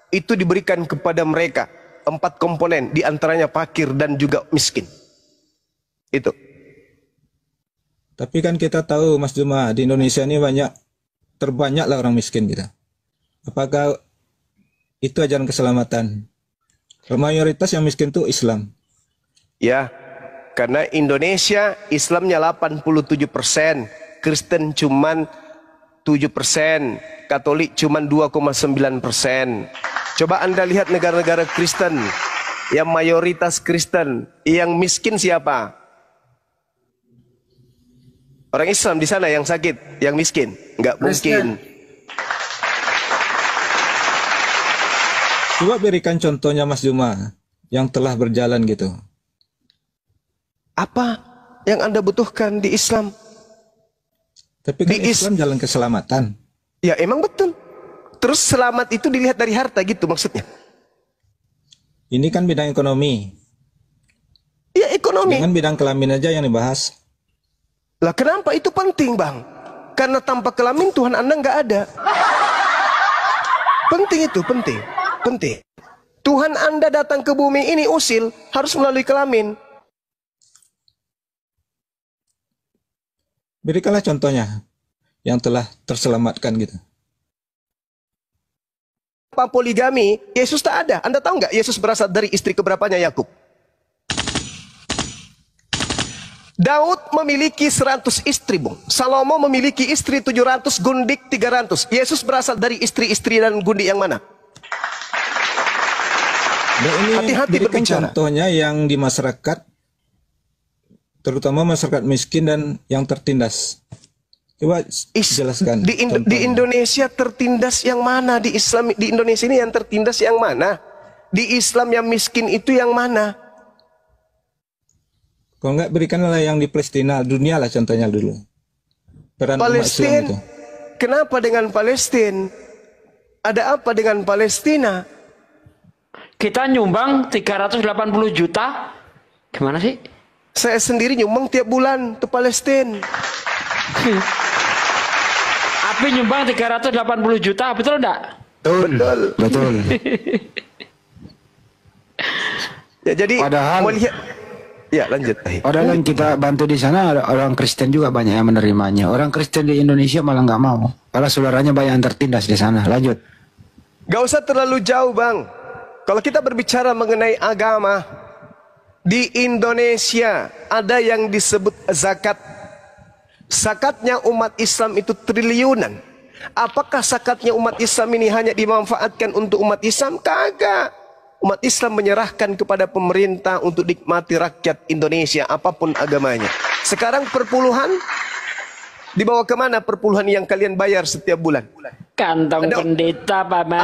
itu diberikan kepada mereka. 4 komponen, diantaranya fakir dan juga miskin. Itu. Tapi kan kita tahu Mas Zuma, di Indonesia ini terbanyaklah orang miskin kita. Apakah itu ajaran keselamatan? Mayoritas yang miskin itu Islam. Ya, karena Indonesia Islamnya 87%, Kristen cuman 7%, Katolik cuman 2,9%. Coba Anda lihat negara-negara Kristen yang mayoritas Kristen, yang miskin siapa? Orang Islam di sana yang sakit, yang miskin, nggak mungkin. Coba berikan contohnya Mas Zuma yang telah berjalan gitu. Apa yang Anda butuhkan di Islam? Tapi kan Di Islam jalan keselamatan. Ya emang betul. Terus selamat itu dilihat dari harta gitu maksudnya. Ini kan bidang ekonomi. Ya ekonomi. Dengan bidang kelamin aja yang dibahas. Lah kenapa itu penting Bang? Karena tanpa kelamin Tuhan Anda nggak ada. Penting itu, penting. Penting. Tuhan Anda datang ke bumi ini usil harus melalui kelamin. Berikanlah contohnya yang telah terselamatkan gitu. Apa poligami? Yesus tak ada. Anda tahu nggak Yesus berasal dari istri keberapanya Yakub? Daud memiliki 100 istri, Bung. Salomo memiliki istri 700, gundik 300. Yesus berasal dari istri-istri dan gundik yang mana? Dan ini Hati-hati berikan berbicara. contohnya yang di masyarakat, terutama masyarakat miskin dan yang tertindas. Coba jelaskan. Di contohnya. Indonesia tertindas yang mana? Di Islam di Indonesia ini yang tertindas yang mana? Di Islam yang miskin itu yang mana? Kalau enggak berikanlah yang di Palestina, dunia lah contohnya dulu. Peran umat Islam Palestina. itu. Kenapa dengan Palestina? Ada apa dengan Palestina? Kita nyumbang 380 juta. Gimana sih? Saya sendiri nyumbang tiap bulan ke Palestina. Api nyumbang 380 juta, betul enggak? Betul. Betul. Ya, jadi Padahal- mau lihat. Ya, lanjut. Padahal yang kita bantu di sana ada orang Kristen juga banyak yang menerimanya. Orang Kristen di Indonesia malah nggak mau. Karena saudaranya banyak yang tertindas di sana. Lanjut. Gak usah terlalu jauh, Bang. Kalau kita berbicara mengenai agama, di Indonesia ada yang disebut zakat. Zakatnya umat Islam itu triliunan. Apakah zakatnya umat Islam ini hanya dimanfaatkan untuk umat Islam? Kagak. Umat Islam menyerahkan kepada pemerintah untuk nikmati rakyat Indonesia apapun agamanya. Sekarang perpuluhan dibawa kemana perpuluhan yang kalian bayar setiap bulan? Kantong Ada- pendeta, Paman.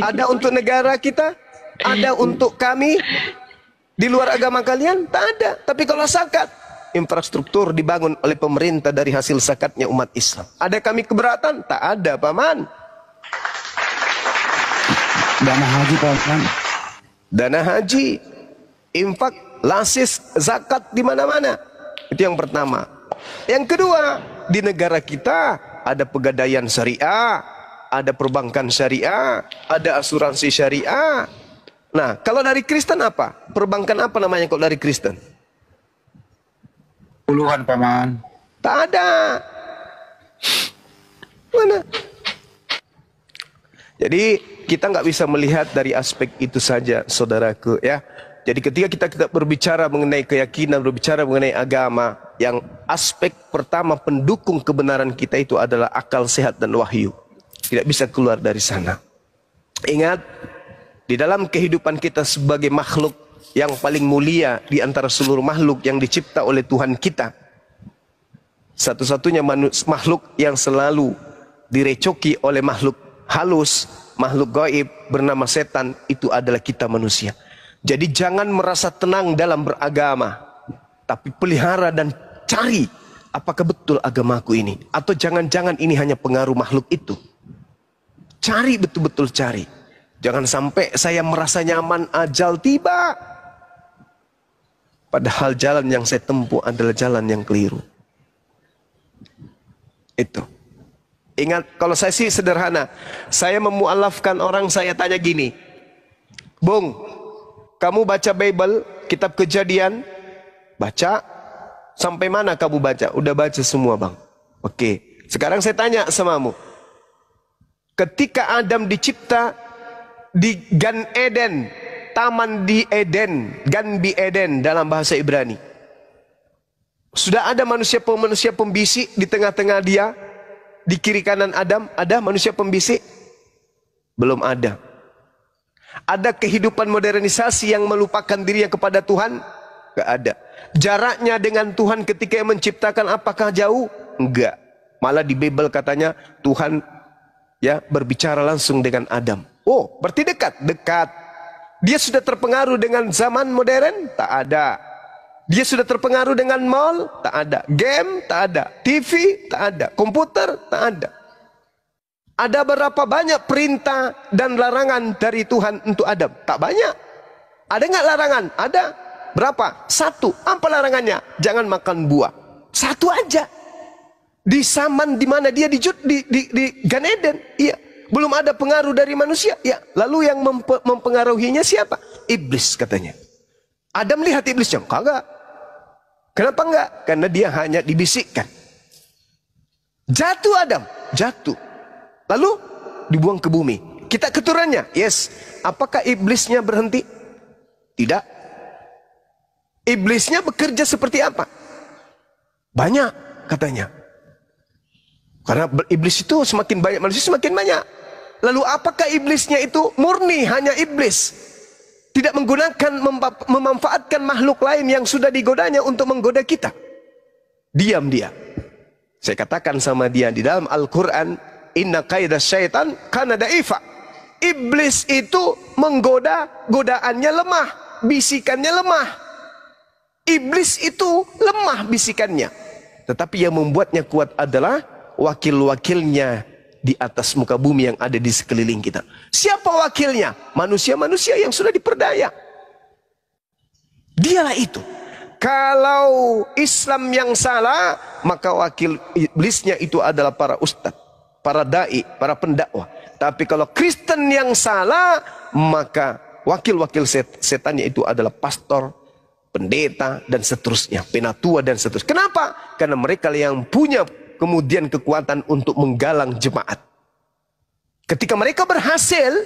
Ada untuk negara kita, ada untuk kami di luar agama kalian, tak ada. Tapi kalau zakat, infrastruktur dibangun oleh pemerintah dari hasil zakatnya umat Islam. Ada kami keberatan? Tak ada, Paman. Dana haji Paman. Dana haji, infak, lasis, zakat di mana-mana. Itu yang pertama. Yang kedua, di negara kita ada pegadaian syariah, ada perbankan syariah, ada asuransi syariah. Nah, kalau dari Kristen apa? Perbankan apa namanya kalau dari Kristen? Puluhan Paman. Tak ada. Mana? Jadi kita nggak bisa melihat dari aspek itu saja, saudaraku, ya. Jadi ketika kita berbicara mengenai keyakinan, berbicara mengenai agama, yang aspek pertama pendukung kebenaran kita itu adalah akal sehat dan wahyu. Tidak bisa keluar dari sana. Ingat, di dalam kehidupan kita sebagai makhluk yang paling mulia di antara seluruh makhluk yang dicipta oleh Tuhan kita, satu-satunya makhluk yang selalu direcoki oleh makhluk halus, makhluk gaib bernama setan, itu adalah kita manusia. Jadi jangan merasa tenang dalam beragama, tapi pelihara dan cari apakah betul agamaku ini, atau jangan-jangan ini hanya pengaruh makhluk itu. Cari, betul-betul cari. Jangan sampai saya merasa nyaman, ajal tiba, padahal jalan yang saya tempuh adalah jalan yang keliru. Itu. Ingat, kalau saya sih sederhana. Saya memualafkan orang, saya tanya gini. Bung, kamu baca Bible, kitab Kejadian? Baca. Sampai mana kamu baca? Udah baca semua, Bang. Oke. Sekarang saya tanya samamu. Ketika Adam dicipta di Gan Eden, taman di Eden, Gan bi Eden dalam bahasa Ibrani. Sudah ada manusia pembisik di tengah-tengah dia? Di kiri kanan Adam, ada manusia pembisik? Belum ada. Ada kehidupan modernisasi yang melupakan dirinya kepada Tuhan? Gak ada. Jaraknya dengan Tuhan ketika yang menciptakan apakah jauh? Enggak. Malah di Bible katanya Tuhan ya berbicara langsung dengan Adam. Oh, berarti dekat? Dekat. Dia sudah terpengaruh dengan zaman modern? Tak ada. Dia sudah terpengaruh dengan mall? Tak ada. Game? Tak ada. TV? Tak ada. Komputer? Tak ada. Ada berapa banyak perintah dan larangan dari Tuhan untuk Adam? Tak banyak. Ada nggak larangan? Ada. Berapa? 1. Apa larangannya? Jangan makan buah. 1 aja. Di zaman di mana dia di Gan Eden. Iya. Belum ada pengaruh dari manusia. Ya. Lalu yang mempengaruhinya siapa? Iblis katanya. Adam lihat iblisnya? Kagak. Kenapa enggak? Karena dia hanya dibisikkan. Jatuh Adam, jatuh. Lalu dibuang ke bumi. Kita keturunannya, yes. Apakah iblisnya berhenti? Tidak. Iblisnya bekerja seperti apa? Banyak katanya. Karena iblis itu semakin banyak manusia semakin banyak. Lalu apakah iblisnya itu murni hanya iblis? Tidak menggunakan, memanfaatkan makhluk lain yang sudah digodanya untuk menggoda kita. Diam dia. Saya katakan sama dia di dalam Al-Quran, inna kaidah syaitan kana da'ifa. Iblis itu menggoda, godaannya lemah, bisikannya lemah. Iblis itu lemah bisikannya. Tetapi yang membuatnya kuat adalah wakil-wakilnya di atas muka bumi yang ada di sekeliling kita. Siapa wakilnya? Manusia-manusia yang sudah diperdaya. Dialah itu. Kalau Islam yang salah, maka wakil iblisnya itu adalah para ustadz, para dai, para pendakwah. Tapi kalau Kristen yang salah, maka wakil-wakil setannya itu adalah pastor, pendeta, dan seterusnya, penatua dan seterusnya. Kenapa? Karena mereka yang punya kemudian kekuatan untuk menggalang jemaat. Ketika mereka berhasil,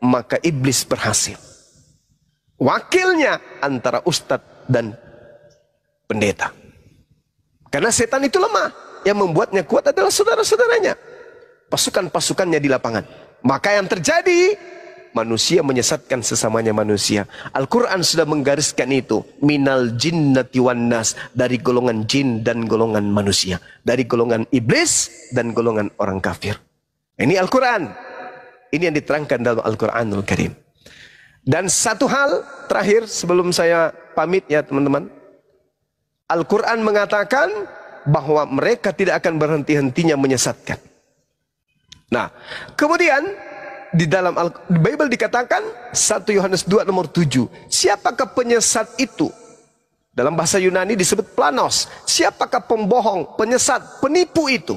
maka iblis berhasil. Wakilnya antara ustadz dan pendeta. Karena setan itu lemah. Yang membuatnya kuat adalah saudara-saudaranya, pasukan-pasukannya di lapangan. Maka yang terjadi, manusia menyesatkan sesamanya manusia. Al-Quran sudah menggariskan itu. Minal jinnati wan nas, dari golongan jin dan golongan manusia, dari golongan iblis dan golongan orang kafir. Ini Al-Quran. Ini yang diterangkan dalam Al-Quranul Karim. Dan satu hal terakhir sebelum saya pamit ya teman-teman. Al-Quran mengatakan bahwa mereka tidak akan berhenti-hentinya menyesatkan. Nah, kemudian di dalam Bible dikatakan 1 Yohanes 2 nomor 7. Siapakah penyesat itu? Dalam bahasa Yunani disebut planos. Siapakah pembohong, penyesat, penipu itu?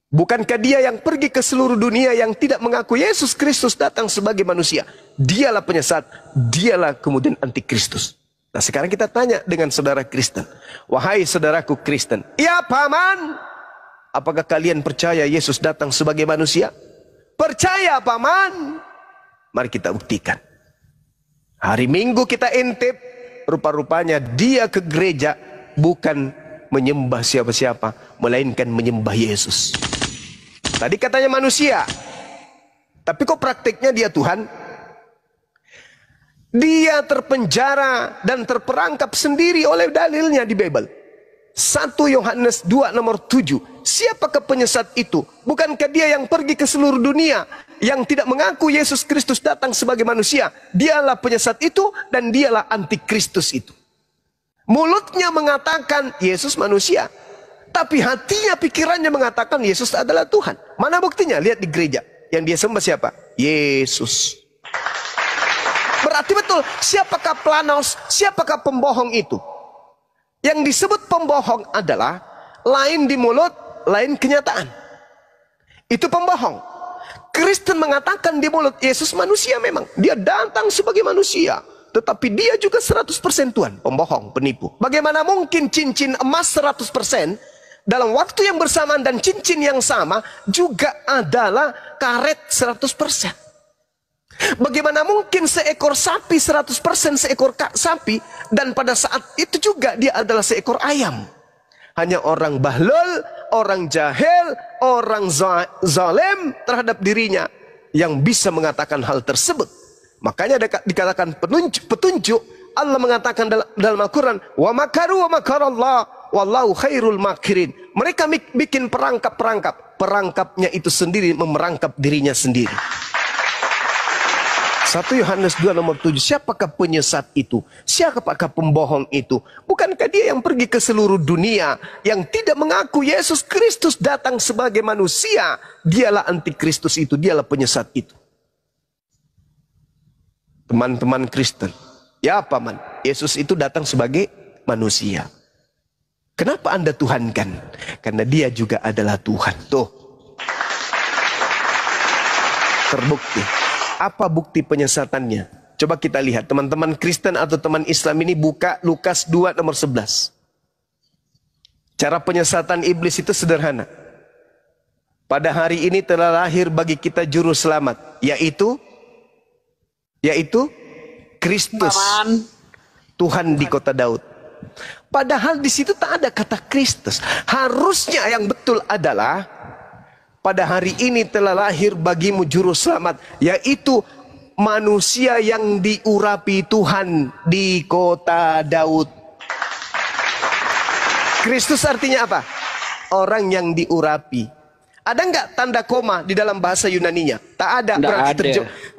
Bukankah dia yang pergi ke seluruh dunia yang tidak mengaku Yesus Kristus datang sebagai manusia? Dialah penyesat, dialah kemudian antikristus. Nah sekarang kita tanya dengan saudara Kristen. Wahai saudaraku Kristen, ya paman, apakah kalian percaya Yesus datang sebagai manusia? Percaya paman. Mari kita buktikan. Hari Minggu kita intip, rupa-rupanya dia ke gereja bukan menyembah siapa-siapa, melainkan menyembah Yesus. Tadi katanya manusia, tapi kok praktiknya dia Tuhan? Dia terpenjara dan terperangkap sendiri oleh dalilnya di Bible. 1 Yohanes 2 nomor 7. Siapakah penyesat itu? Bukankah dia yang pergi ke seluruh dunia yang tidak mengaku Yesus Kristus datang sebagai manusia? Dialah penyesat itu dan dialah antikristus itu. Mulutnya mengatakan Yesus manusia, tapi hatinya, pikirannya mengatakan Yesus adalah Tuhan. Mana buktinya? Lihat di gereja. Yang dia sembah siapa? Yesus. Berarti betul, siapakah planos, siapakah pembohong itu? Yang disebut pembohong adalah lain di mulut, lain kenyataan. Itu pembohong. Kristen mengatakan di mulut Yesus manusia memang. Dia datang sebagai manusia. Tetapi dia juga 100% Tuhan. Pembohong, penipu. Bagaimana mungkin cincin emas 100% dalam waktu yang bersamaan dan cincin yang sama juga adalah karet 100%. Bagaimana mungkin seekor sapi 100% seekor sapi dan pada saat itu juga dia adalah seekor ayam? Hanya orang bahlul, orang jahil, orang zalim terhadap dirinya yang bisa mengatakan hal tersebut. Makanya dikatakan petunjuk. Allah mengatakan dalam Al-Quran, wa makaru wa makarallah wallahu khairul makirin. Mereka bikin perangkap-perangkap. Perangkapnya itu sendiri memerangkap dirinya sendiri. 1 Yohanes 2 nomor 7. Siapakah penyesat itu? Siapakah pembohong itu? Bukankah dia yang pergi ke seluruh dunia yang tidak mengaku Yesus Kristus datang sebagai manusia? Dialah antikristus itu, dialah penyesat itu. Teman-teman Kristen, ya paman, Yesus itu datang sebagai manusia. Kenapa Anda tuhankan? Karena dia juga adalah Tuhan. Tuh, terbukti. Apa bukti penyesatannya? Coba kita lihat, teman-teman Kristen atau teman Islam ini buka Lukas 2 nomor 11. Cara penyesatan iblis itu sederhana. Pada hari ini telah lahir bagi kita juru selamat, yaitu Kristus, Tuhan di kota Daud. Padahal di situ tak ada kata Kristus. Harusnya yang betul adalah pada hari ini telah lahir bagimu juru selamat, yaitu manusia yang diurapi Tuhan di kota Daud. Kristus artinya apa? Orang yang diurapi. Ada nggak tanda koma di dalam bahasa Yunaninya? Tak ada.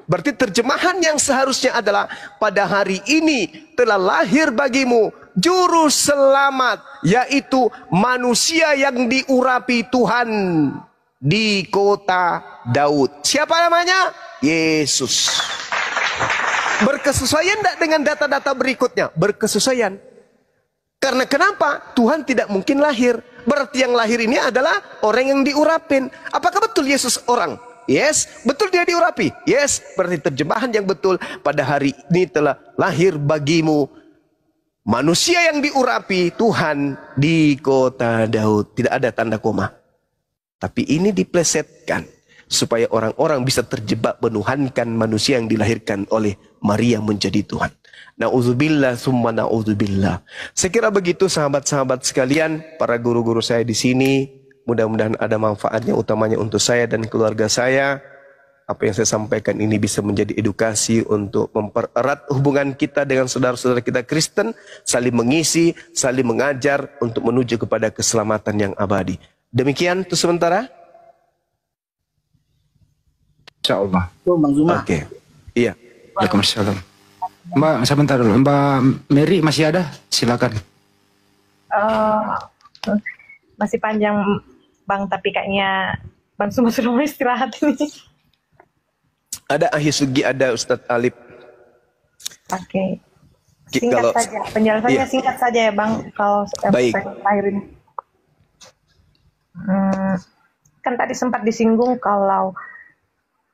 Berarti terjemahan yang seharusnya adalah pada hari ini telah lahir bagimu juru selamat, yaitu manusia yang diurapi Tuhan di kota Daud. Siapa namanya? Yesus. Berkesesuaian tidak dengan data-data berikutnya? Berkesesuaian. Karena kenapa? Tuhan tidak mungkin lahir. Berarti yang lahir ini adalah orang yang diurapin. Apakah betul Yesus orang? Yes. Betul dia diurapi? Yes. Berarti terjemahan yang betul. Pada hari ini telah lahir bagimu manusia yang diurapi Tuhan di kota Daud. Tidak ada tanda koma. Tapi ini diplesetkan supaya orang-orang bisa terjebak menuhankan manusia yang dilahirkan oleh Maria menjadi Tuhan. Na'udzubillah summa na'udzubillah. Saya kira begitu sahabat-sahabat sekalian, para guru-guru saya di sini. Mudah-mudahan ada manfaatnya, utamanya untuk saya dan keluarga saya. Apa yang saya sampaikan ini bisa menjadi edukasi untuk mempererat hubungan kita dengan saudara-saudara kita Kristen, saling mengisi, saling mengajar untuk menuju kepada keselamatan yang abadi. Demikian untuk sementara. Insyaallah. Bang Zuma. Oke. Iya. Waalaikumsalam. Mbak, sebentar dulu. Mbak Mary masih ada? Silakan. Masih panjang Bang, tapi kayaknya Bang Zuma sudah mau istirahat ini. Ada Ahi Sugi, ada Ustadz Alip. Oke. Singkat saja. Penjelasannya iya. singkat saja ya Bang. Kalau Baik. terakhir ini. Kan tadi sempat disinggung kalau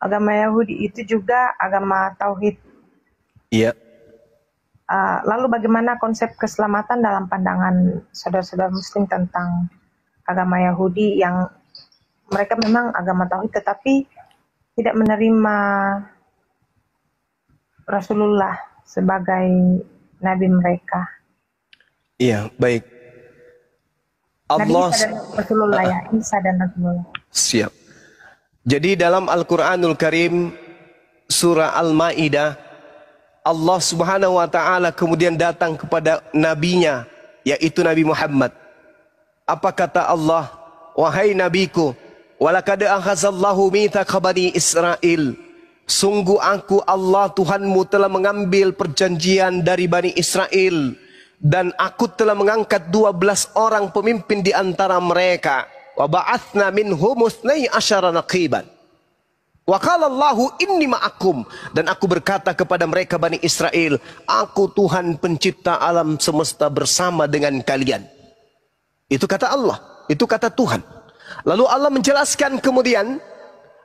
agama Yahudi itu juga agama Tauhid. Iya. Lalu bagaimana konsep keselamatan dalam pandangan saudara-saudara Muslim tentang agama Yahudi yang mereka memang agama Tauhid tetapi tidak menerima Rasulullah sebagai nabi mereka. Iya, baik. Nabi Allah Isa dan Rasulullah ya, Isa dan Rasulullah. siap. Jadi dalam Al-Quranul Karim surah Al-Ma'idah, Allah Subhanahu wa ta'ala kemudian datang kepada nabinya, yaitu Nabi Muhammad. Apa kata Allah? Wahai nabiku, walaqad akhazallahu mitsaqa bani Israil. Sungguh aku Allah Tuhanmu telah mengambil perjanjian dari Bani Israel, dan aku telah mengangkat 12 orang pemimpin di antara mereka. Wa ba'atsna minhum 12 naqiban. Wa qala Allahu inni ma'akum, dan aku berkata kepada mereka Bani Israel, aku Tuhan pencipta alam semesta bersama dengan kalian. Itu kata Allah, itu kata Tuhan. Lalu Allah menjelaskan kemudian,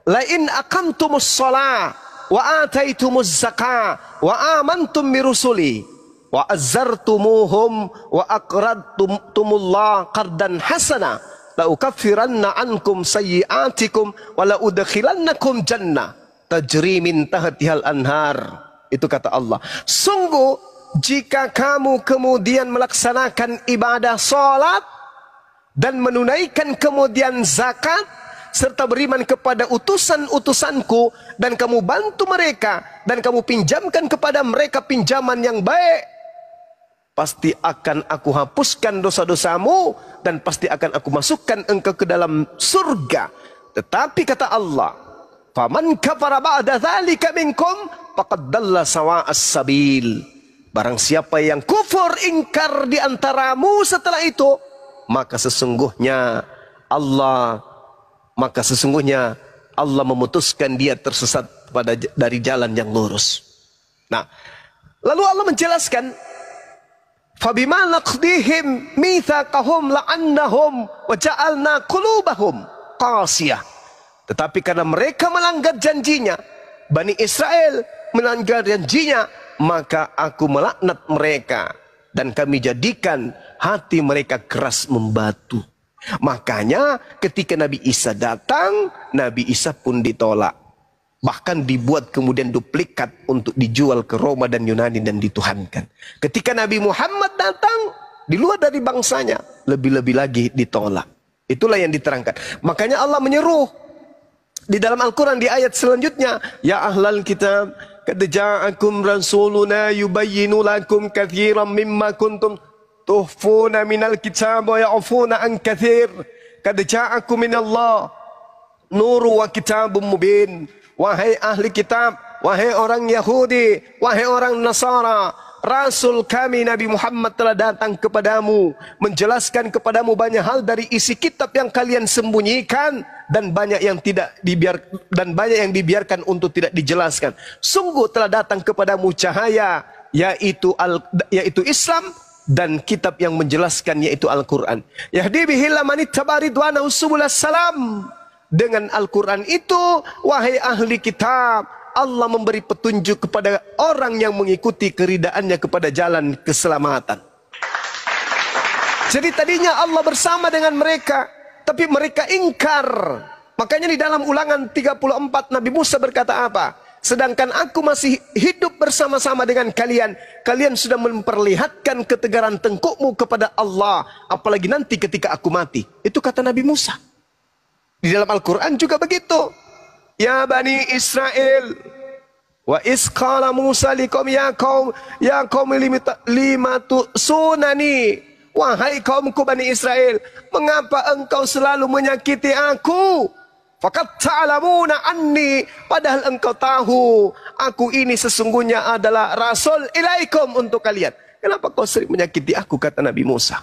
la in aqamtumus shalah wa ataitumuz zakah wa amantum bi rusuli wa azzartumuhum wa aqradtumullah qardan hasana la ukaffiranna ankum sayyi'atikum wa la udkhilannakum jannah tajri min tahtihal anhar. Itu kata Allah. Sungguh jika kamu kemudian melaksanakan ibadah salat dan menunaikan kemudian zakat serta beriman kepada utusan-utusanku, dan kamu bantu mereka dan kamu pinjamkan kepada mereka pinjaman yang baik, pasti akan aku hapuskan dosa-dosamu dan pasti akan aku masukkan engkau ke dalam surga. Tetapi kata Allah, faman kafara ba'da dzalika minkum faqad dalla sawa'as sabil. Barang siapa yang kufur ingkar di antaramu setelah itu, maka sesungguhnya Allah memutuskan dia tersesat dari jalan yang lurus. Nah, lalu Allah menjelaskan, fabima naqdihim mitsaqahum la'annahum wa ja'alna qulubahum qasiyah. Tetapi karena mereka melanggar janjinya, Bani Israel melanggar janjinya, maka aku melaknat mereka dan kami jadikan hati mereka keras membatu. Makanya ketika Nabi Isa datang, Nabi Isa pun ditolak. Bahkan dibuat kemudian duplikat untuk dijual ke Roma dan Yunani dan dituhankan. Ketika Nabi Muhammad datang, di luar dari bangsanya, lebih-lebih lagi ditolak. Itulah yang diterangkan. Makanya Allah menyeru di dalam Al-Quran di ayat selanjutnya, ya ahlal kitab, qad ja'akum rasuluna yubayyinu lakum katsiran mimma kuntum tuhfuna minal kitab wa ya'funa an katsir. Qad ja'akum minallah nuru wa kitabun mubin. Wahai ahli kitab, wahai orang Yahudi, wahai orang Nasara, Rasul kami Nabi Muhammad telah datang kepadamu, menjelaskan kepadamu banyak hal dari isi kitab yang kalian sembunyikan, dan banyak yang dibiarkan untuk tidak dijelaskan. Sungguh telah datang kepadamu cahaya, yaitu Islam, dan kitab yang menjelaskan yaitu Al-Quran. Yahdi bihi man ittaba ridwanahu subulas salam. Dengan Al-Quran itu, wahai ahli kitab, Allah memberi petunjuk kepada orang yang mengikuti keridaannya kepada jalan keselamatan. Jadi tadinya Allah bersama dengan mereka, tapi mereka ingkar. Makanya di dalam Ulangan 34 Nabi Musa berkata apa? Sedangkan aku masih hidup bersama-sama dengan kalian, kalian sudah memperlihatkan ketegaran tengkukmu kepada Allah, apalagi nanti ketika aku mati. Itu kata Nabi Musa. Di dalam Al-Quran juga begitu. Ya Bani Israel, wa isqala Musa liqaum ya qaum limatu sunani. Wahai kaumku Bani Israel, mengapa engkau selalu menyakiti aku? Faqad ta'lamuna anni, padahal engkau tahu aku ini sesungguhnya adalah rasul ilaikum untuk kalian. Kenapa kau sering menyakiti aku, kata Nabi Musa.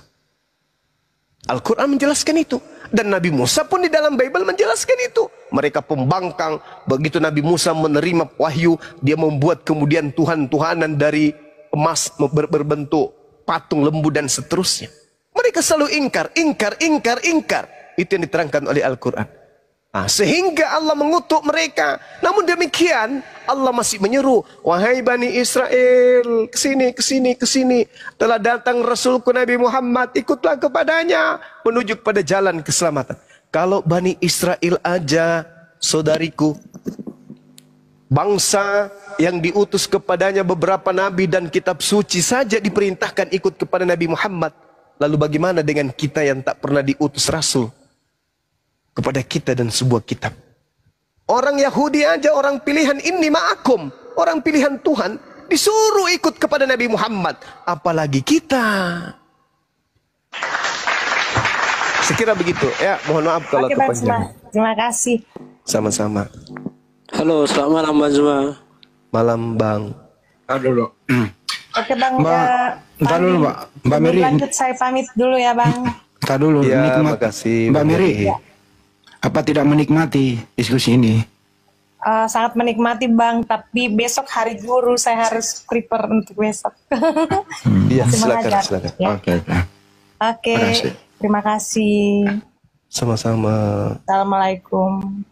Al-Quran menjelaskan itu, dan Nabi Musa pun di dalam Bible menjelaskan itu. Mereka pembangkang. Begitu Nabi Musa menerima wahyu, dia membuat kemudian tuhan-tuhanan dari emas berbentuk patung lembu dan seterusnya. Mereka selalu ingkar. Itu yang diterangkan oleh Al-Quran. Sehingga Allah mengutuk mereka. Namun demikian Allah masih menyeru, wahai Bani Israel, kesini. Telah datang Rasulku Nabi Muhammad, ikutlah kepadanya menuju kepada jalan keselamatan. Kalau Bani Israel aja, saudariku, bangsa yang diutus kepadanya beberapa nabi dan kitab suci saja diperintahkan ikut kepada Nabi Muhammad. Lalu bagaimana dengan kita yang tak pernah diutus Rasul kepada kita dan sebuah kitab? Orang Yahudi aja, orang pilihan inni ma'akum, orang pilihan Tuhan, disuruh ikut kepada Nabi Muhammad. Apalagi kita. Sekira begitu. Ya, mohon maaf kalau kepanjangan. Terima kasih. Sama-sama. Halo, selamat malam Bang Zuma. Malam Bang. Dulu. Oke Bang, Ntar dulu Mbak Mary. Lanjut, saya pamit dulu ya Bang. Ntar dulu. Ya, makasih Mbak Mary. Apa tidak menikmati diskusi ini? Sangat menikmati Bang, tapi besok hari guru saya harus prepare untuk besok. Iya, silakan. Ya. Oke. Terima kasih. Sama-sama. Assalamualaikum.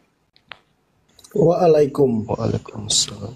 Waalaikumsalam. Waalaikumsalam.